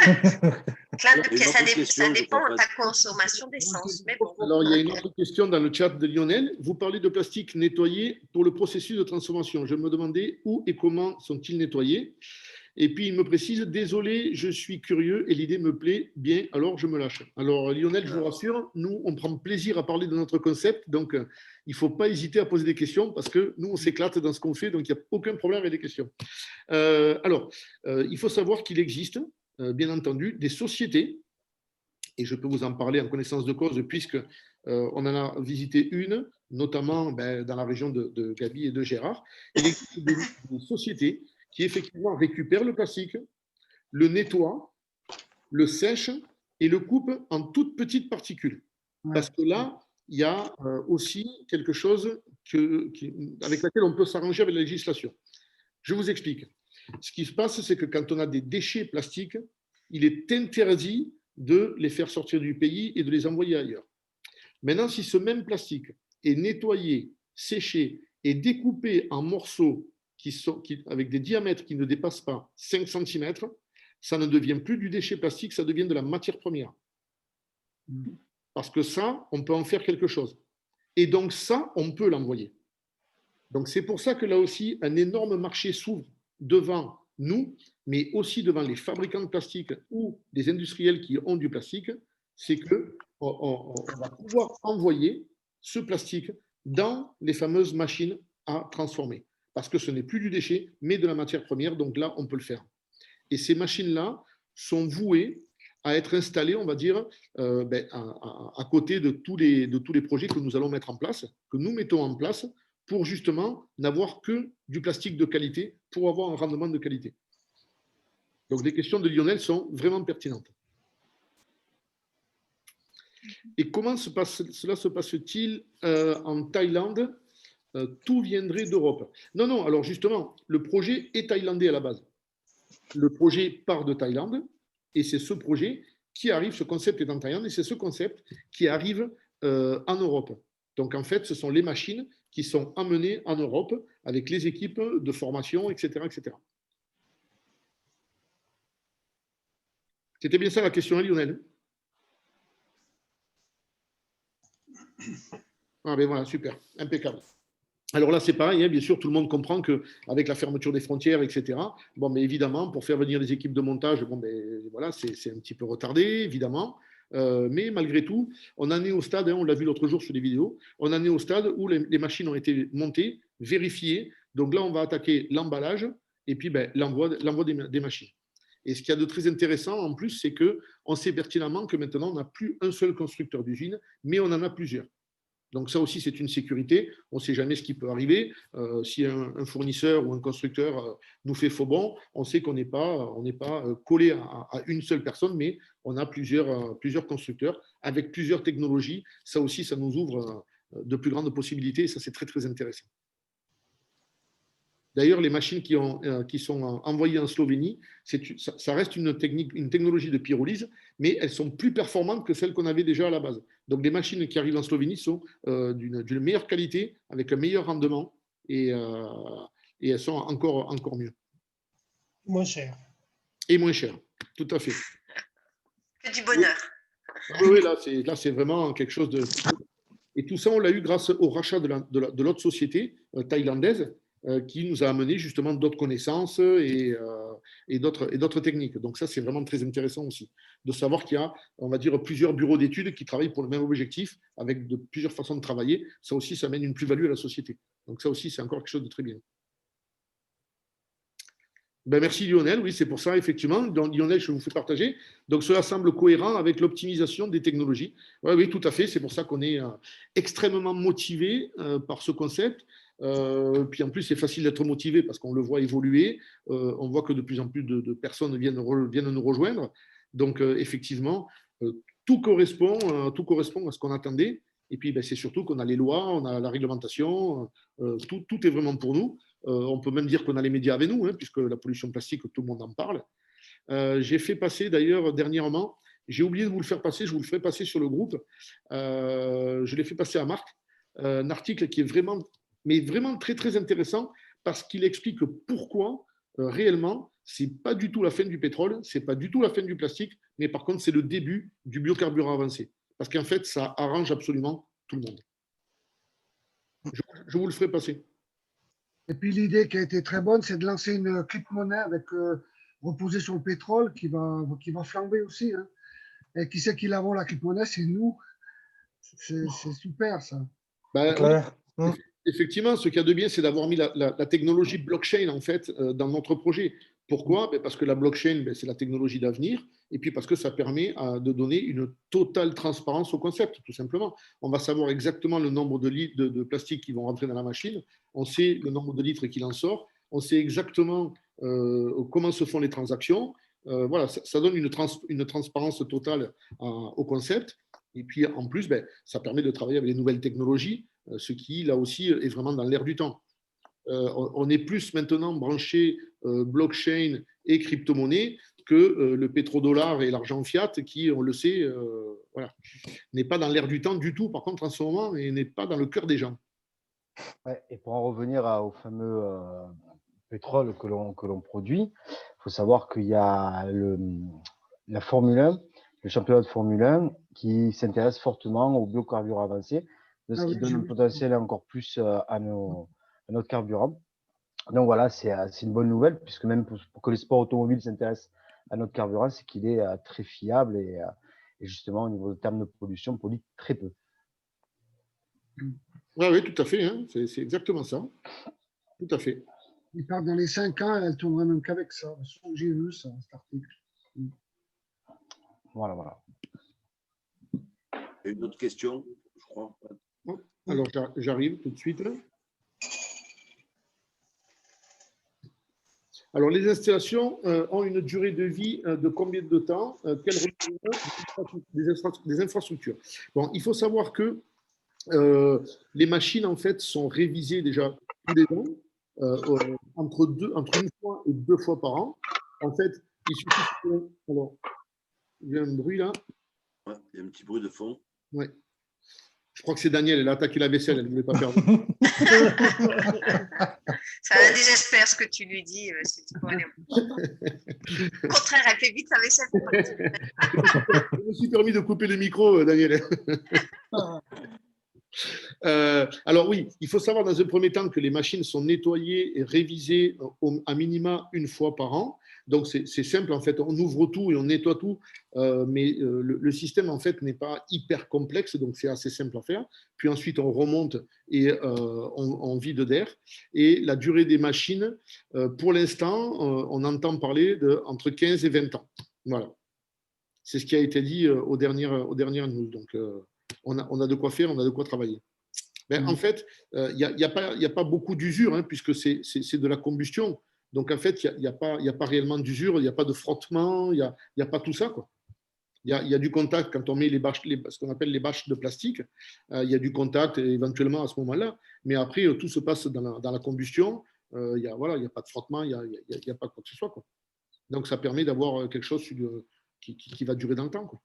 Plein de Et pièces, une autre question, ça je dépend crois de pas. ta consommation d'essence. Mais bon. Alors, il y a une autre question dans le chat de Lionel. Vous parlez de plastique nettoyé pour le processus de transformation. Je me demandais où et comment sont-ils nettoyés. Et puis, il me précise, désolé, je suis curieux et l'idée me plaît bien, alors je me lâche. Alors, Lionel, je vous rassure, nous, on prend plaisir à parler de notre concept. Donc, il ne faut pas hésiter à poser des questions parce que nous, on s'éclate dans ce qu'on fait. Donc, il n'y a aucun problème avec les questions. Il faut savoir qu'il existe, bien entendu, des sociétés, et je peux vous en parler en connaissance de cause, puisque on en a visité une, notamment dans la région de Gabi et de Gérard. Il existe des sociétés qui effectivement récupèrent le plastique, le nettoient, le sèchent et le coupent en toutes petites particules. Ouais. Parce que là, il y a aussi quelque chose avec laquelle on peut s'arranger avec la législation. Je vous explique. Ce qui se passe, c'est que quand on a des déchets plastiques, il est interdit de les faire sortir du pays et de les envoyer ailleurs. Maintenant, si ce même plastique est nettoyé, séché et découpé en morceaux avec des diamètres qui ne dépassent pas 5 cm, ça ne devient plus du déchet plastique, ça devient de la matière première. Parce que ça, on peut en faire quelque chose. Et donc ça, on peut l'envoyer. Donc c'est pour ça que là aussi, un énorme marché s'ouvre devant nous, mais aussi devant les fabricants de plastique ou les industriels qui ont du plastique, c'est qu'on va pouvoir envoyer ce plastique dans les fameuses machines à transformer. Parce que ce n'est plus du déchet, mais de la matière première. Donc là, on peut le faire. Et ces machines-là sont vouées à être installées, on va dire, à côté de tous les projets que nous allons mettre en place, que nous mettons en place, pour justement n'avoir que du plastique de qualité, pour avoir un rendement de qualité. Donc les questions de Lionel sont vraiment pertinentes. Et comment cela se passe-t-il en Thaïlande? Tout viendrait d'Europe. Non, alors justement, le projet est thaïlandais à la base. Le projet part de Thaïlande et c'est ce projet qui arrive, ce concept est en Thaïlande et c'est ce concept qui arrive en Europe. Donc en fait, ce sont les machines qui sont amenées en Europe avec les équipes de formation, etc. etc. C'était bien ça la question, hein, Lionel? Ah ben voilà, super, impeccable. Alors là, c'est pareil, hein, bien sûr, tout le monde comprend qu'avec la fermeture des frontières, etc., bon, mais évidemment, pour faire venir des équipes de montage, bon, ben, voilà, c'est un petit peu retardé, évidemment. Mais malgré tout, on en est au stade, hein, on l'a vu l'autre jour sur les vidéos, on en est au stade où les machines ont été montées, vérifiées. Donc là, on va attaquer l'emballage et puis l'envoi des machines. Et ce qu'il y a de très intéressant en plus, c'est qu'on sait pertinemment que maintenant, on n'a plus un seul constructeur d'usine, mais on en a plusieurs. Donc ça aussi, c'est une sécurité. On ne sait jamais ce qui peut arriver. Si un fournisseur ou un constructeur nous fait faux bon, on sait qu'on n'est pas collé à une seule personne, mais on a plusieurs constructeurs avec plusieurs technologies. Ça aussi, ça nous ouvre de plus grandes possibilités et ça, c'est très, très intéressant. D'ailleurs, les machines qui sont envoyées en Slovénie, ça reste une technologie de pyrolyse, mais elles sont plus performantes que celles qu'on avait déjà à la base. Donc, les machines qui arrivent en Slovénie sont d'une meilleure qualité, avec un meilleur rendement, et elles sont encore mieux. Moins cher. Et moins chères, tout à fait. Que du bonheur. Oui, là, c'est vraiment quelque chose de… Et tout ça, on l'a eu grâce au rachat de l'autre société thaïlandaise qui nous a amené justement d'autres connaissances et d'autres techniques. Donc ça, c'est vraiment très intéressant aussi de savoir qu'il y a, on va dire, plusieurs bureaux d'études qui travaillent pour le même objectif avec plusieurs façons de travailler. Ça aussi, ça amène une plus-value à la société. Donc ça aussi, c'est encore quelque chose de très bien. Ben merci Lionel, oui, c'est pour ça, effectivement. Donc, Lionel, je vous fais partager. Donc, cela semble cohérent avec l'optimisation des technologies. Ouais, oui, tout à fait. C'est pour ça qu'on est extrêmement motivé par ce concept. Puis en plus, c'est facile d'être motivé parce qu'on le voit évoluer. On voit que de plus en plus de personnes viennent nous rejoindre. Donc, effectivement, tout correspond à ce qu'on attendait. Et puis, ben, c'est surtout qu'on a les lois, on a la réglementation, tout est vraiment pour nous. On peut même dire qu'on a les médias avec nous, hein, puisque la pollution plastique, tout le monde en parle. J'ai fait passer d'ailleurs dernièrement, j'ai oublié de vous le faire passer, je vous le ferai passer sur le groupe. Je l'ai fait passer à Marc, un article qui est vraiment, mais vraiment très très intéressant parce qu'il explique pourquoi réellement c'est pas du tout la fin du pétrole, c'est pas du tout la fin du plastique, mais par contre c'est le début du biocarburant avancé. Parce qu'en fait, ça arrange absolument tout le monde. Je vous le ferai passer. Et puis l'idée qui a été très bonne, c'est de lancer une crypto-monnaie avec reposée sur le pétrole qui va flamber aussi. Hein. Et qui c'est qui l'avons la crypto-monnaie? C'est nous. C'est super ça. Ben, Clair. oui, effectivement, ce qu'il y a de bien, c'est d'avoir mis la technologie blockchain en fait dans notre projet. Pourquoi? Ben, parce que la blockchain, ben, c'est la technologie d'avenir, et puis parce que ça permet de donner une totale transparence au concept, tout simplement. On va savoir exactement le nombre de litres de plastique qui vont rentrer dans la machine, on sait le nombre de litres qu'il en sort, on sait exactement comment se font les transactions. Voilà, ça donne une transparence totale au concept. Et puis en plus, ben, ça permet de travailler avec les nouvelles technologies, ce qui, là aussi, est vraiment dans l'air du temps. On est plus maintenant branché blockchain et crypto-monnaie que le pétrodollar et l'argent fiat qui, on le sait, voilà, n'est pas dans l'air du temps du tout, par contre, en ce moment, et n'est pas dans le cœur des gens. Ouais, et pour en revenir au fameux pétrole que l'on produit, il faut savoir qu'il y a la Formule 1, le championnat de Formule 1, qui s'intéresse fortement aux biocarburants avancés, de ce qui donne un potentiel encore plus à notre carburant. Donc voilà, c'est une bonne nouvelle, puisque même pour que les sports automobiles s'intéressent à notre carburant, c'est qu'il est très fiable et justement, au niveau de termes de pollution, pollue très peu. Oui, tout à fait, hein, c'est exactement ça. Tout à fait. Il part dans les 5 ans, elle tournerait même qu'avec ça. J'ai vu ça, cet article. Voilà. Une autre question, je crois. Alors, j'arrive tout de suite. Alors, les installations ont une durée de vie de combien de temps? Quel des infrastructures? Bon, il faut savoir que les machines, en fait, sont révisées déjà tous les ans, entre une fois et 2 fois par an. En fait, il suffit que… Alors, il y a un bruit là. Ouais, il y a un petit bruit de fond. Ouais. Je crois que c'est Daniel, elle a attaqué la vaisselle, elle ne voulait pas perdre. Ça la désespère ce que tu lui dis. Au contraire, elle fait vite sa vaisselle. Je me suis permis de couper le micro, Daniel. Alors oui, il faut savoir dans un premier temps que les machines sont nettoyées et révisées à minima une fois par an. Donc c'est simple en fait, on ouvre tout et on nettoie tout, mais le système en fait n'est pas hyper complexe, donc c'est assez simple à faire. Puis ensuite on remonte et on vide d'air. Et la durée des machines, pour l'instant, on entend parler de entre 15 et 20 ans. Voilà. C'est ce qui a été dit aux dernières news. Donc on a de quoi faire, on a de quoi travailler. Ben, en fait, il n'y a pas beaucoup d'usure, hein, puisque c'est de la combustion. Donc, en fait, il n'y a pas réellement d'usure, il n'y a pas de frottement, il n'y a pas tout ça, quoi. Il y a du contact quand on met ce qu'on appelle les bâches de plastique. Il y a du contact éventuellement à ce moment-là. Mais après, tout se passe dans la combustion. Il n'y a pas de frottement, il n'y a pas quoi que ce soit, quoi. Donc, ça permet d'avoir quelque chose qui va durer dans le temps, quoi.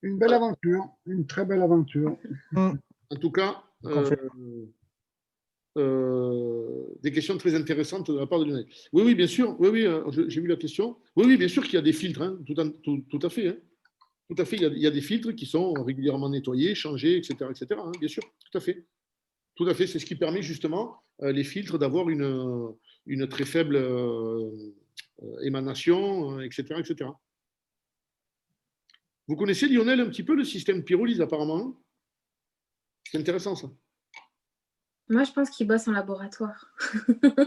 Une belle aventure, une très belle aventure. En tout cas, des questions très intéressantes de la part de Lionel. Oui, oui, bien sûr. Oui, oui, j'ai vu la question. Oui, oui, bien sûr qu'il y a des filtres, hein, tout à fait. Hein. Tout à fait, il y a des filtres qui sont régulièrement nettoyés, changés, etc. Hein, bien sûr, tout à fait. Tout à fait, c'est ce qui permet justement, les filtres, d'avoir une très faible émanation, etc. Vous connaissez, Lionel, un petit peu le système pyrolyse, apparemment, hein. C'est intéressant, ça. Moi, je pense qu'il bosse en laboratoire.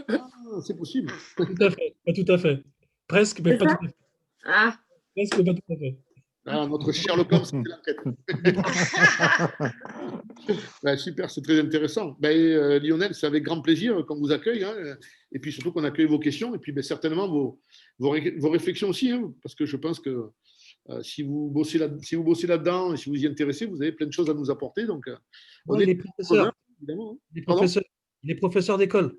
Ah, c'est possible. Tout à fait, pas tout à fait. Presque, mais C'est pas ça? tout à fait. Ah, Presque, mais pas tout à fait. Ah, notre Sherlock Holmes, c'est l'enquête. Ben, super, c'est très intéressant. Ben, Lionel, c'est avec grand plaisir qu'on vous accueille, hein, et puis surtout qu'on accueille vos questions, et puis ben, certainement vos réflexions aussi, hein, parce que je pense que si vous bossez là-dedans et si vous y intéressez, vous avez plein de choses à nous apporter. Donc, on Ouais, est les professeurs, évidemment. Hein. les Pardon. professeurs, les professeurs d'école.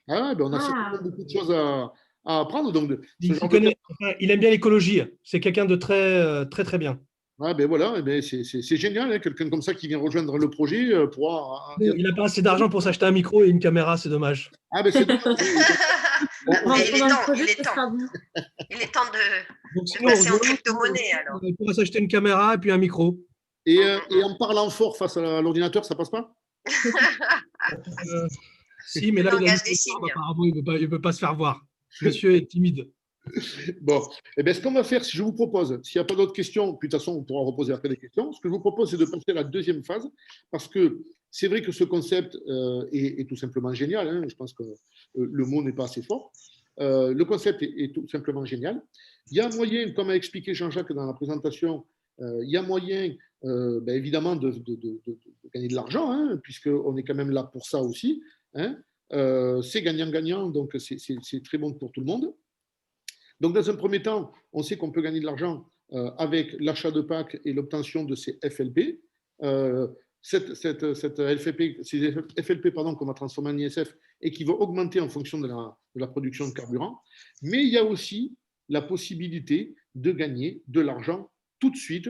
Ah, ouais, ben, on a Ah. certainement beaucoup de choses à apprendre. Donc, ce genre Il, enfin, il aime bien l'écologie. C'est quelqu'un de très bien. Ah, ben voilà, eh ben c'est génial, hein, quelqu'un comme ça qui vient rejoindre le projet pourra. Il n'a pas assez d'argent pour s'acheter un micro et une caméra, c'est dommage. Ah, ben c'est dommage. Mais il est dans le temps, projet, il est ce temps. sera bon. Il est temps de Donc, sinon, passer en on crypto-monnaie alors. pourra s'acheter une caméra et puis un micro. Et en parlant fort face à l'ordinateur, ça passe pas? Si, mais là, Le il a langage dit des signes. apparemment, il ne veut pas se faire voir. Monsieur est timide. Bon, eh bien, ce qu'on va faire, si je vous propose, s'il n'y a pas d'autres questions, puis de toute façon, on pourra reposer après des questions. Ce que je vous propose, c'est de passer à la deuxième phase, parce que c'est vrai que ce concept est tout simplement génial. Hein. Je pense que le mot n'est pas assez fort. Le concept est tout simplement génial. Il y a moyen, comme a expliqué Jean-Jacques dans la présentation, il y a moyen, ben, évidemment, de gagner de l'argent, hein, puisqu'on est quand même là pour ça aussi. Hein. C'est gagnant-gagnant, donc c'est très bon pour tout le monde. Donc, dans un premier temps, on sait qu'on peut gagner de l'argent avec l'achat de packs et l'obtention de ces FLP. Cette FLP, ces FLP qu'on va transformer en ISF et qui vont augmenter en fonction de la production de carburant. Mais il y a aussi la possibilité de gagner de l'argent tout de suite.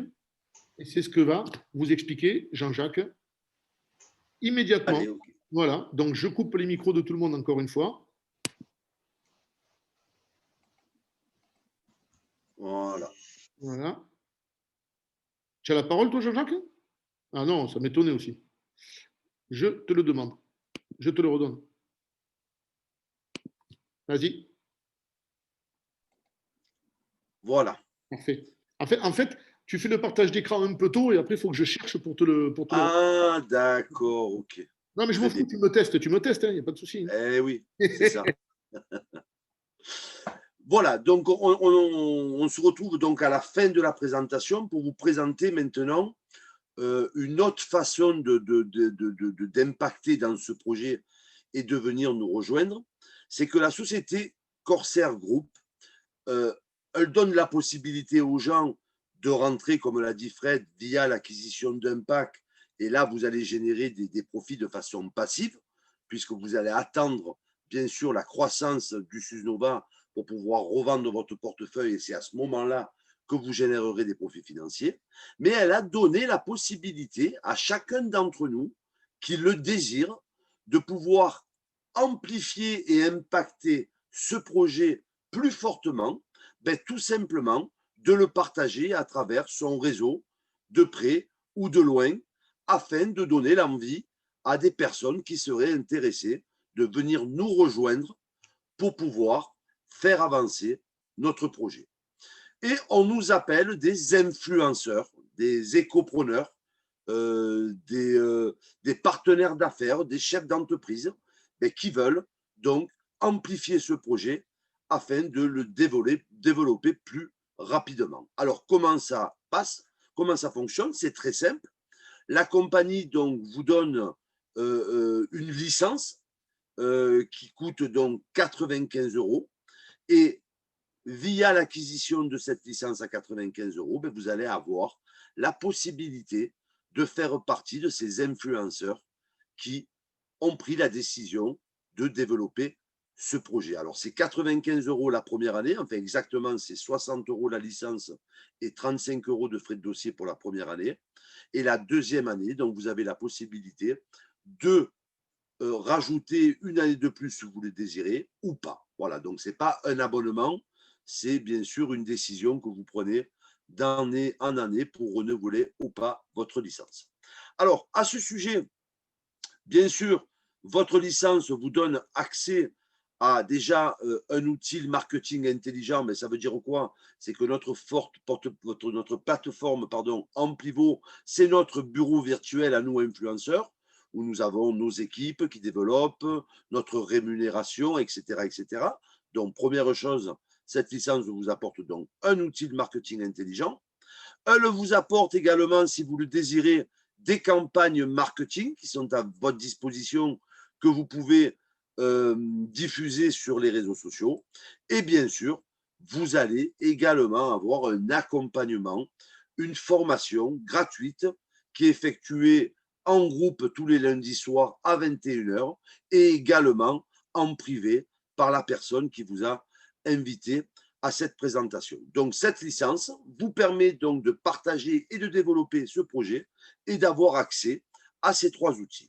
Et c'est ce que va vous expliquer Jean-Jacques immédiatement. Allez, okay. Voilà, donc je coupe les micros de tout le monde encore une fois. Voilà. Voilà. Tu as la parole, toi, Jean-Jacques? Ah non, ça m'étonnait aussi. Je te le demande. Je te le redonne. Vas-y. Voilà. Parfait. En fait, tu fais le partage d'écran un peu tôt et après, il faut que je cherche pour te le. Ah, d'accord, ok. Non, mais je m'en fous, tu me testes, il n'y a pas de souci. Eh oui, c'est ça. Voilà, donc on se retrouve donc à la fin de la présentation pour vous présenter maintenant une autre façon d'impacter dans ce projet et de venir nous rejoindre. C'est que la société Corsair Group, elle donne la possibilité aux gens de rentrer, comme l'a dit Fred, via l'acquisition d'un pack. Et là, vous allez générer des profits de façon passive, puisque vous allez attendre, bien sûr, la croissance du Susnova pour pouvoir revendre votre portefeuille. Et c'est à ce moment-là que vous générerez des profits financiers. Mais elle a donné la possibilité à chacun d'entre nous qui le désire de pouvoir amplifier et impacter ce projet plus fortement, ben, tout simplement de le partager à travers son réseau, de près ou de loin, afin de donner l'envie à des personnes qui seraient intéressées de venir nous rejoindre pour pouvoir faire avancer notre projet. Et on nous appelle des influenceurs, des écopreneurs, des partenaires d'affaires, des chefs d'entreprise, mais qui veulent donc amplifier ce projet afin de le développer plus rapidement. Alors, comment ça passe? Comment ça fonctionne? C'est très simple. La compagnie donc vous donne une licence qui coûte donc 95 € et via l'acquisition de cette licence à 95 €, ben vous allez avoir la possibilité de faire partie de ces influenceurs qui ont pris la décision de développer ce projet. Alors, c'est 95 € la première année, enfin exactement, c'est 60 € la licence et 35 € de frais de dossier pour la première année. Et la deuxième année, donc vous avez la possibilité de rajouter une année de plus si vous le désirez ou pas. Voilà, donc ce n'est pas un abonnement, c'est bien sûr une décision que vous prenez d'année en année pour renouveler ou pas votre licence. Alors, à ce sujet, bien sûr, votre licence vous donne accès à déjà un outil marketing intelligent, mais ça veut dire quoi? C'est que notre plateforme en pivot, c'est notre bureau virtuel à nous influenceurs, où nous avons nos équipes qui développent, notre rémunération, etc., etc. Donc, première chose, cette licence vous apporte donc un outil de marketing intelligent. Elle vous apporte également, si vous le désirez, des campagnes marketing qui sont à votre disposition, que vous pouvez diffuser sur les réseaux sociaux. Et bien sûr, vous allez également avoir un accompagnement, une formation gratuite qui est effectuée en groupe tous les lundis soirs à 21h et également en privé par la personne qui vous a invité à cette présentation. Donc, cette licence vous permet donc de partager et de développer ce projet et d'avoir accès à ces 3 outils.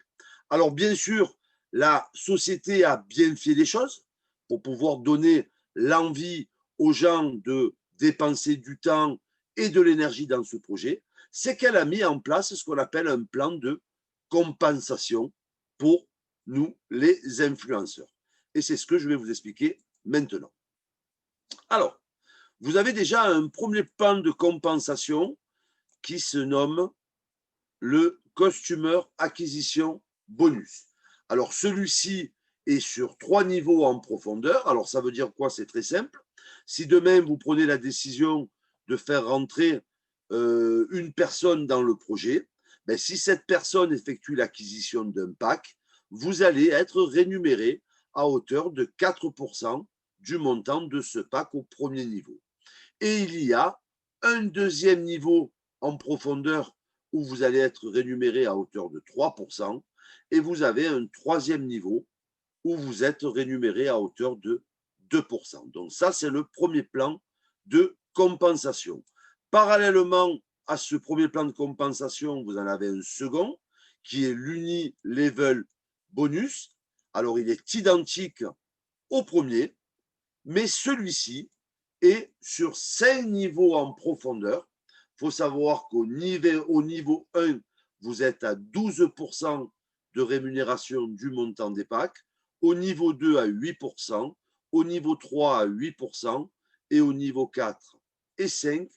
Alors, bien sûr, la société a bien fait les choses pour pouvoir donner l'envie aux gens de dépenser du temps et de l'énergie dans ce projet. C'est qu'elle a mis en place ce qu'on appelle un plan de compensation pour nous, les influenceurs. Et c'est ce que je vais vous expliquer maintenant. Alors, vous avez déjà un premier plan de compensation qui se nomme le Customer Acquisition Bonus. Alors, celui-ci est sur 3 niveaux en profondeur. Alors, ça veut dire quoi? C'est très simple. Si demain, vous prenez la décision de faire rentrer une personne dans le projet, ben, si cette personne effectue l'acquisition d'un pack, vous allez être rémunéré à hauteur de 4% du montant de ce pack au premier niveau. Et il y a un deuxième niveau en profondeur où vous allez être rémunéré à hauteur de 3%, et vous avez un troisième niveau où vous êtes rémunéré à hauteur de 2%. Donc ça, c'est le premier plan de compensation. Parallèlement à ce premier plan de compensation, vous en avez un second qui est l'Uni-Level Bonus. Alors, il est identique au premier, mais celui-ci est sur 5 niveaux en profondeur. Il faut savoir qu'au niveau 1, vous êtes à 12% de rémunération du montant des packs, au niveau 2 à 8%, au niveau 3 à 8% et au niveau 4 et 5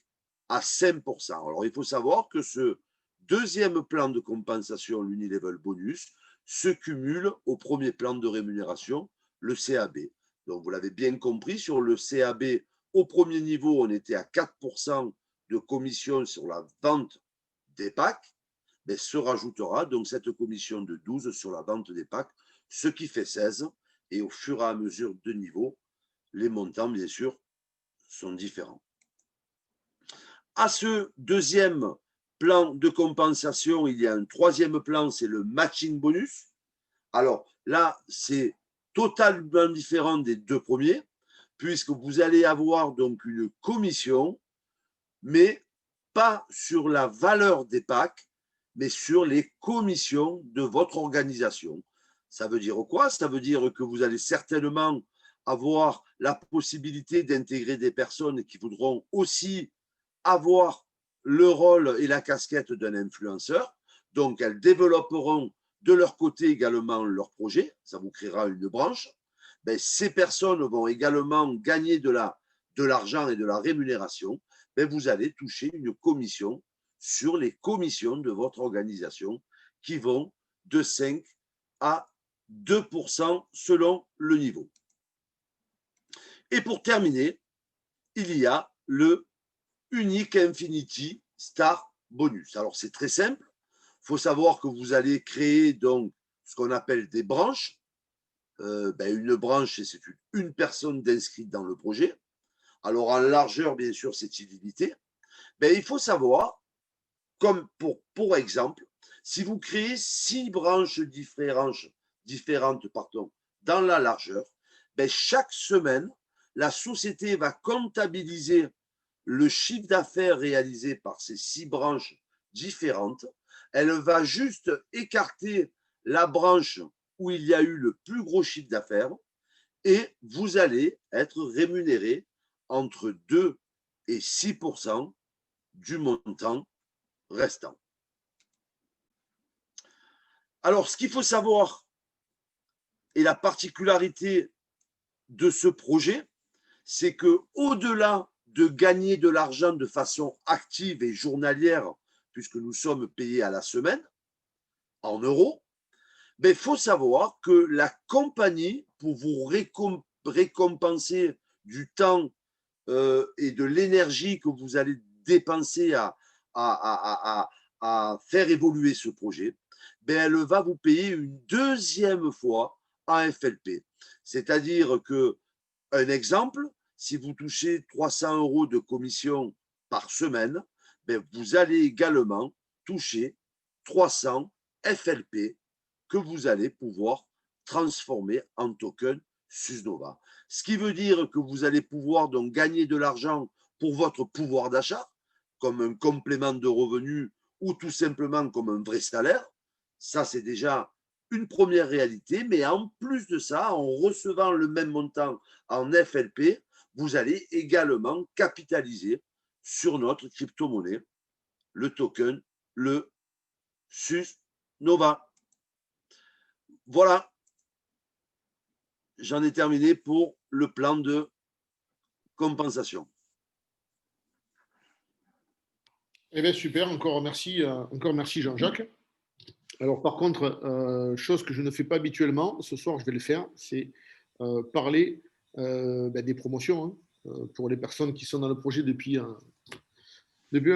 à 5%. Alors, il faut savoir que ce deuxième plan de compensation, l'Unilevel Bonus, se cumule au premier plan de rémunération, le CAB. Donc, vous l'avez bien compris, sur le CAB, au premier niveau, on était à 4% de commission sur la vente des packs, mais se rajoutera donc cette commission de 12 sur la vente des packs, ce qui fait 16. Et au fur et à mesure de niveau, les montants, bien sûr, sont différents. À ce deuxième plan de compensation, il y a un troisième plan, c'est le matching bonus. Alors là, c'est totalement différent des 2 premiers, puisque vous allez avoir donc une commission, mais pas sur la valeur des packs, mais sur les commissions de votre organisation. Ça veut dire quoi? Ça veut dire que vous allez certainement avoir la possibilité d'intégrer des personnes qui voudront aussi avoir le rôle et la casquette d'un influenceur. Donc, elles développeront de leur côté également leur projet. Ça vous créera une branche. Ben, ces personnes vont également gagner de l'argent et de la rémunération. Ben, vous allez toucher une commission sur les commissions de votre organisation qui vont de 5 à 2% selon le niveau. Et pour terminer, il y a le Unique Infinity Star Bonus. Alors, c'est très simple. Il faut savoir que vous allez créer donc ce qu'on appelle des branches. Une branche, c'est une personne d'inscrite dans le projet. Alors, en largeur, bien sûr, c'est illimité. Il faut savoir, comme pour exemple, si vous créez 6 branches différentes dans la largeur, chaque semaine, la société va comptabiliser le chiffre d'affaires réalisé par ces 6 branches différentes. Elle va juste écarter la branche où il y a eu le plus gros chiffre d'affaires et vous allez être rémunéré entre 2 et 6% du montant restant. Alors, ce qu'il faut savoir et la particularité de ce projet, c'est que au-delà de gagner de l'argent de façon active et journalière, puisque nous sommes payés à la semaine en euros, mais il faut savoir que la compagnie, pour vous récompenser du temps et de l'énergie que vous allez dépenser à faire évoluer ce projet, ben elle va vous payer une deuxième fois en FLP. C'est-à-dire que, un exemple, si vous touchez 300 € de commission par semaine, ben vous allez également toucher 300 FLP que vous allez pouvoir transformer en token SUSNOVA. Ce qui veut dire que vous allez pouvoir donc gagner de l'argent pour votre pouvoir d'achat, comme un complément de revenus ou tout simplement comme un vrai salaire. Ça, c'est déjà une première réalité, mais en plus de ça, en recevant le même montant en FLP, vous allez également capitaliser sur notre crypto-monnaie, le token, le SUSNOVA. Voilà, j'en ai terminé pour le plan de compensation. Eh bien, super, encore merci Jean-Jacques. Alors, par contre, chose que je ne fais pas habituellement, ce soir je vais le faire, c'est parler des promotions pour les personnes qui sont dans le projet depuis un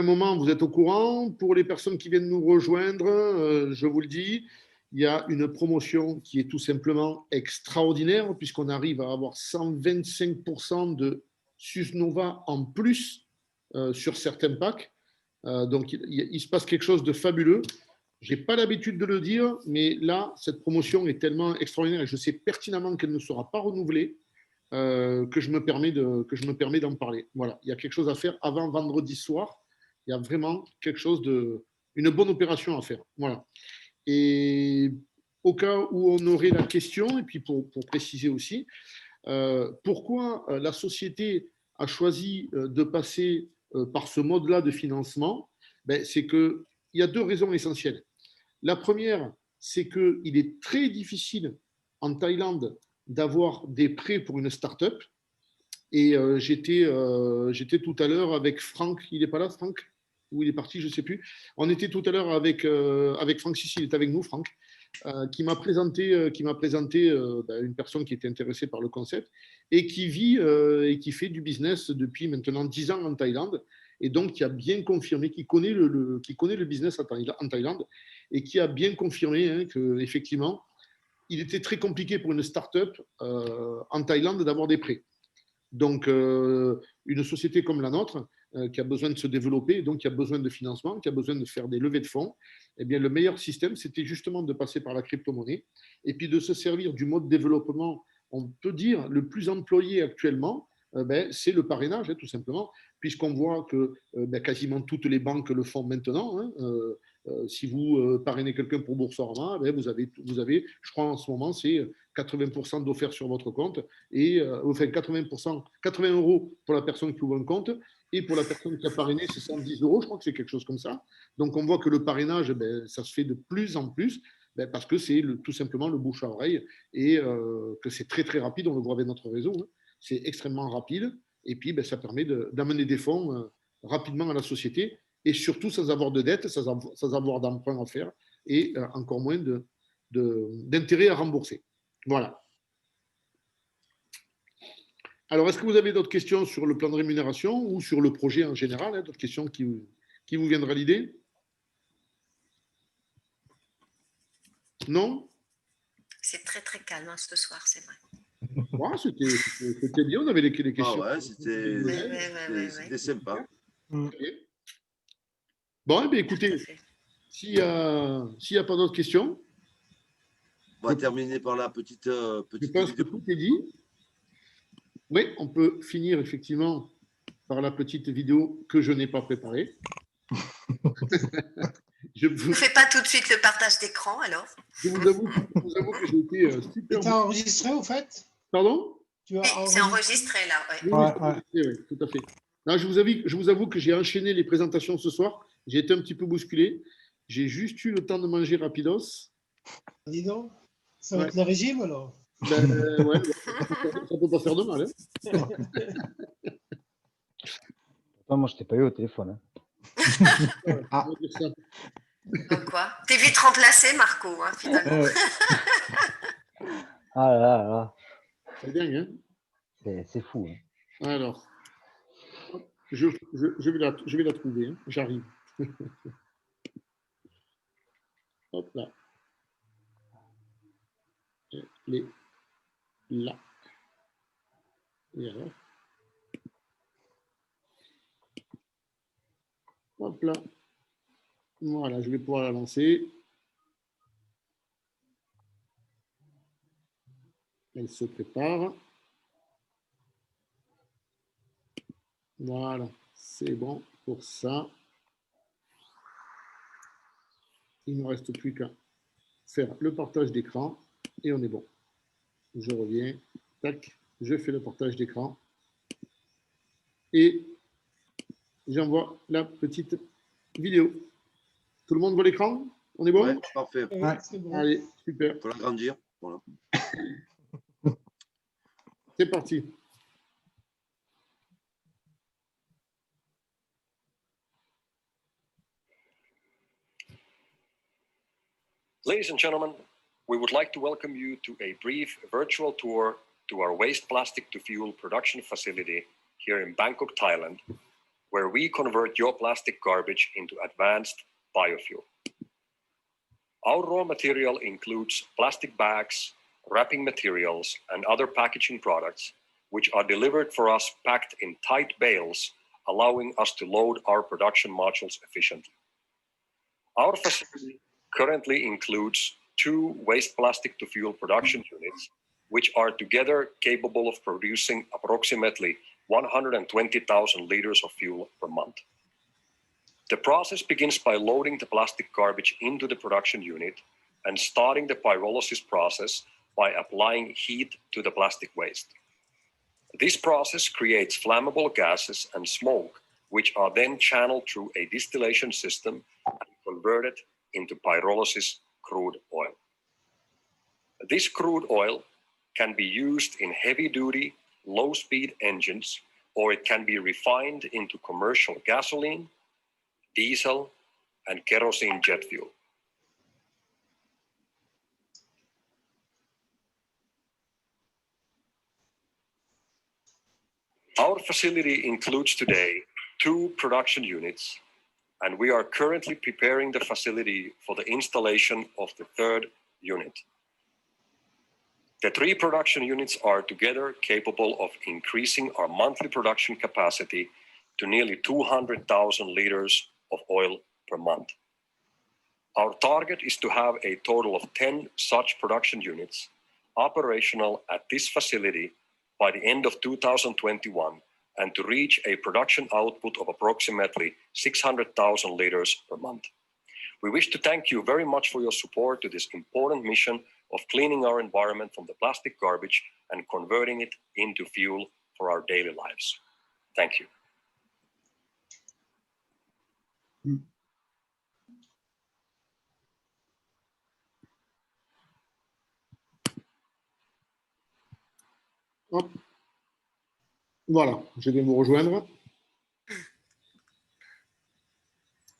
moment. Vous êtes au courant. Pour les personnes qui viennent nous rejoindre, je vous le dis, il y a une promotion qui est tout simplement extraordinaire puisqu'on arrive à avoir 125% de SUSNOVA en plus sur certains packs. Donc, il se passe quelque chose de fabuleux. Je n'ai pas l'habitude de le dire, mais là, cette promotion est tellement extraordinaire et je sais pertinemment qu'elle ne sera pas renouvelée que je me permets d'en parler. Voilà, il y a quelque chose à faire avant vendredi soir. Il y a vraiment une bonne opération à faire. Voilà. Et au cas où on aurait la question, et puis pour préciser aussi, pourquoi la société a choisi de passer par ce mode-là de financement, c'est qu'il y a deux raisons essentielles. La première, c'est qu'il est très difficile en Thaïlande d'avoir des prêts pour une start-up. Et j'étais tout à l'heure avec Franck. Il n'est pas là, Franck? Ou il est parti, je ne sais plus. On était tout à l'heure avec Franck, si, il est avec nous, Franck, qui m'a présenté une personne qui était intéressée par le concept et qui vit et qui fait du business depuis maintenant 10 ans en Thaïlande. Et donc, qui a bien confirmé, qui connaît le business en Thaïlande et qui a bien confirmé qu'effectivement, il était très compliqué pour une start-up en Thaïlande d'avoir des prêts. Donc, une société comme la nôtre, qui a besoin de se développer, donc qui a besoin de financement, qui a besoin de faire des levées de fonds, eh bien, le meilleur système, c'était justement de passer par la crypto-monnaie et puis de se servir du mode développement, on peut dire, le plus employé actuellement, c'est le parrainage, tout simplement, puisqu'on voit que quasiment toutes les banques le font maintenant. Si vous parrainez quelqu'un pour Boursorama, vous avez, je crois en ce moment, c'est 80% d'offerts sur votre compte, et enfin 80 € pour la personne qui ouvre un compte, et pour la personne qui a parrainé, c'est 110 €, je crois que c'est quelque chose comme ça. Donc on voit que le parrainage, ça se fait de plus en plus, parce que c'est tout simplement le bouche à oreille, et que c'est très très rapide, on le voit avec notre réseau, c'est extrêmement rapide, et puis ça permet d'amener des fonds rapidement à la société, et surtout sans avoir de dette, sans avoir d'emprunt à faire, et encore moins d'intérêt à rembourser. Voilà. Alors, est-ce que vous avez d'autres questions sur le plan de rémunération ou sur le projet en général, d'autres questions qui vous viendraient à l'idée? Non? C'est très très calme ce soir, c'est vrai. Ouais, c'était bien, on avait les questions. Ah ouais, c'était sympa. Okay. Bon, écoutez, s'il n'y a pas d'autres questions, on va terminer par la petite je pense que tout est dit. Oui, on peut finir effectivement par la petite vidéo que je n'ai pas préparée. Ne fais pas tout de suite le partage d'écran alors. Je vous avoue que j'ai été super. Tu as enregistré au fait? Pardon? Tu as Oui, c'est enregistré là. Ouais. Oui, oui, tout à fait. Non, je vous avoue que j'ai enchaîné les présentations ce soir. J'ai été un petit peu bousculé. J'ai juste eu le temps de manger rapidos. Dis donc, ça va être le régime alors. Ben, ouais, ça peut pas faire de mal. Hein. Moi, je t'ai pas eu au téléphone. On va dire ça. Comme quoi. T'es vite remplacé, Marco, hein, finalement. Ah là là là. C'est dingue, hein? C'est fou. Hein. Alors, je vais la trouver. Hein. J'arrive. Hop là. Elle est là. Et alors? Hop là. Voilà, je vais pouvoir la lancer. Elle se prépare. Voilà, c'est bon pour ça. Il ne me reste plus qu'à faire le partage d'écran et on est bon. Je reviens. Tac, je fais le partage d'écran. Et j'envoie la petite vidéo. Tout le monde voit l'écran? On est bon? Ouais, parfait. Ouais, c'est bon. Allez, super. Il faut l'agrandir. Voilà. C'est parti. Ladies and gentlemen, we would like to welcome you to a brief virtual tour to our waste plastic to fuel production facility here in Bangkok, Thailand, where we convert your plastic garbage into advanced biofuel. Our raw material includes plastic bags, wrapping materials, and other packaging products, which are delivered for us packed in tight bales, allowing us to load our production modules efficiently. Our facility currently includes 2 waste plastic to fuel production units, which are together capable of producing approximately 120,000 liters of fuel per month. The process begins by loading the plastic garbage into the production unit and starting the pyrolysis process by applying heat to the plastic waste. This process creates flammable gases and smoke, which are then channeled through a distillation system and converted into pyrolysis crude oil. This crude oil can be used in heavy-duty, low-speed engines, or it can be refined into commercial gasoline, diesel, and kerosene jet fuel. Our facility includes today 2 production units, and we are currently preparing the facility for the installation of the 3rd unit. The 3 production units are together capable of increasing our monthly production capacity to nearly 200,000 liters of oil per month. Our target is to have a total of 10 such production units operational at this facility by the end of 2021 and to reach a production output of approximately 600,000 liters per month. We wish to thank you very much for your support to this important mission of cleaning our environment from the plastic garbage and converting it into fuel for our daily lives. Thank you. Hop. Voilà, je vais vous rejoindre.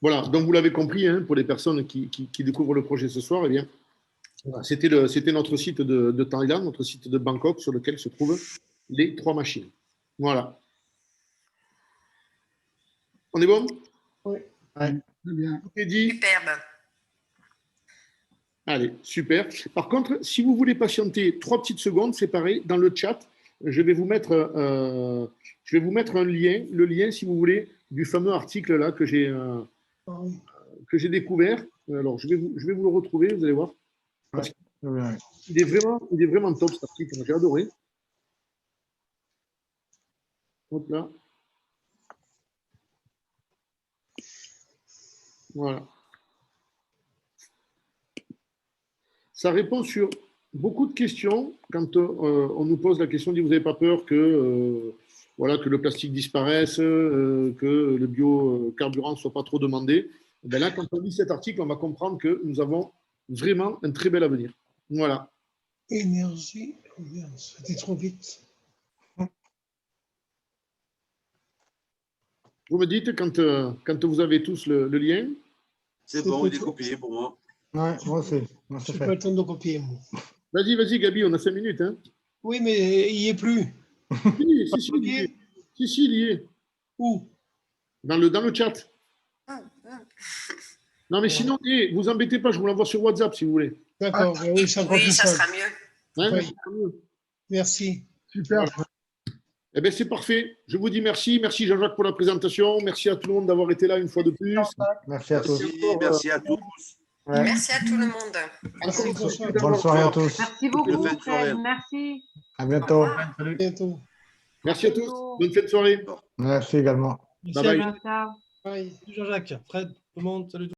Voilà, donc vous l'avez compris, hein, pour les personnes qui découvrent le projet ce soir, eh bien, c'était notre site de Thaïlande, notre site de Bangkok, sur lequel se trouvent les 3 machines. Voilà. On est bon? Oui. Très bien. Tout est dit. Superbe. Allez, super. Par contre, si vous voulez patienter 3 petites secondes, c'est pareil, dans le chat, je vais vous mettre un lien, le lien, si vous voulez, du fameux article là que j'ai découvert. Alors, je vais vous le retrouver, vous allez voir. Parce il est vraiment top cet article, j'ai adoré. Hop là. Voilà. ça répond sur beaucoup de questions. Quand on nous pose la question, vous n'avez pas peur que, voilà, que le plastique disparaisse, que le biocarburant ne soit pas trop demandé. Ben là, quand on lit cet article, on va comprendre que nous avons vraiment un très bel avenir. Voilà. Énergie, c'était trop vite. Vous me dites quand vous avez tous le lien. C'est bon, il est copié pour moi. Ouais, moi aussi. Je n'ai pas le temps de copier, moi. Vas-y, Gabi, on a 5 minutes. Hein. Oui, mais il n'y est plus. Si, il y est. Où? Dans le chat. Non, mais sinon, vous embêtez pas, je vous l'envoie sur WhatsApp si vous voulez. D'accord, oui, ça sera mieux. Hein, Oui. Merci. Super. Eh bien, c'est parfait. Je vous dis merci. Merci Jean-Jacques pour la présentation. Merci à tout le monde d'avoir été là une fois de plus. Merci à tous. Merci à tous. Ouais. Merci à tout le monde. Merci, bonsoir. Bonne soirée à tous. Merci beaucoup, Bonne Fred. soirée. Merci. À bientôt. À bientôt. Merci à tous. Bonne fin de soirée. Merci également. Merci Bye à bye. Ciao. Bye. Jean-Jacques, Fred, tout le monde, salut.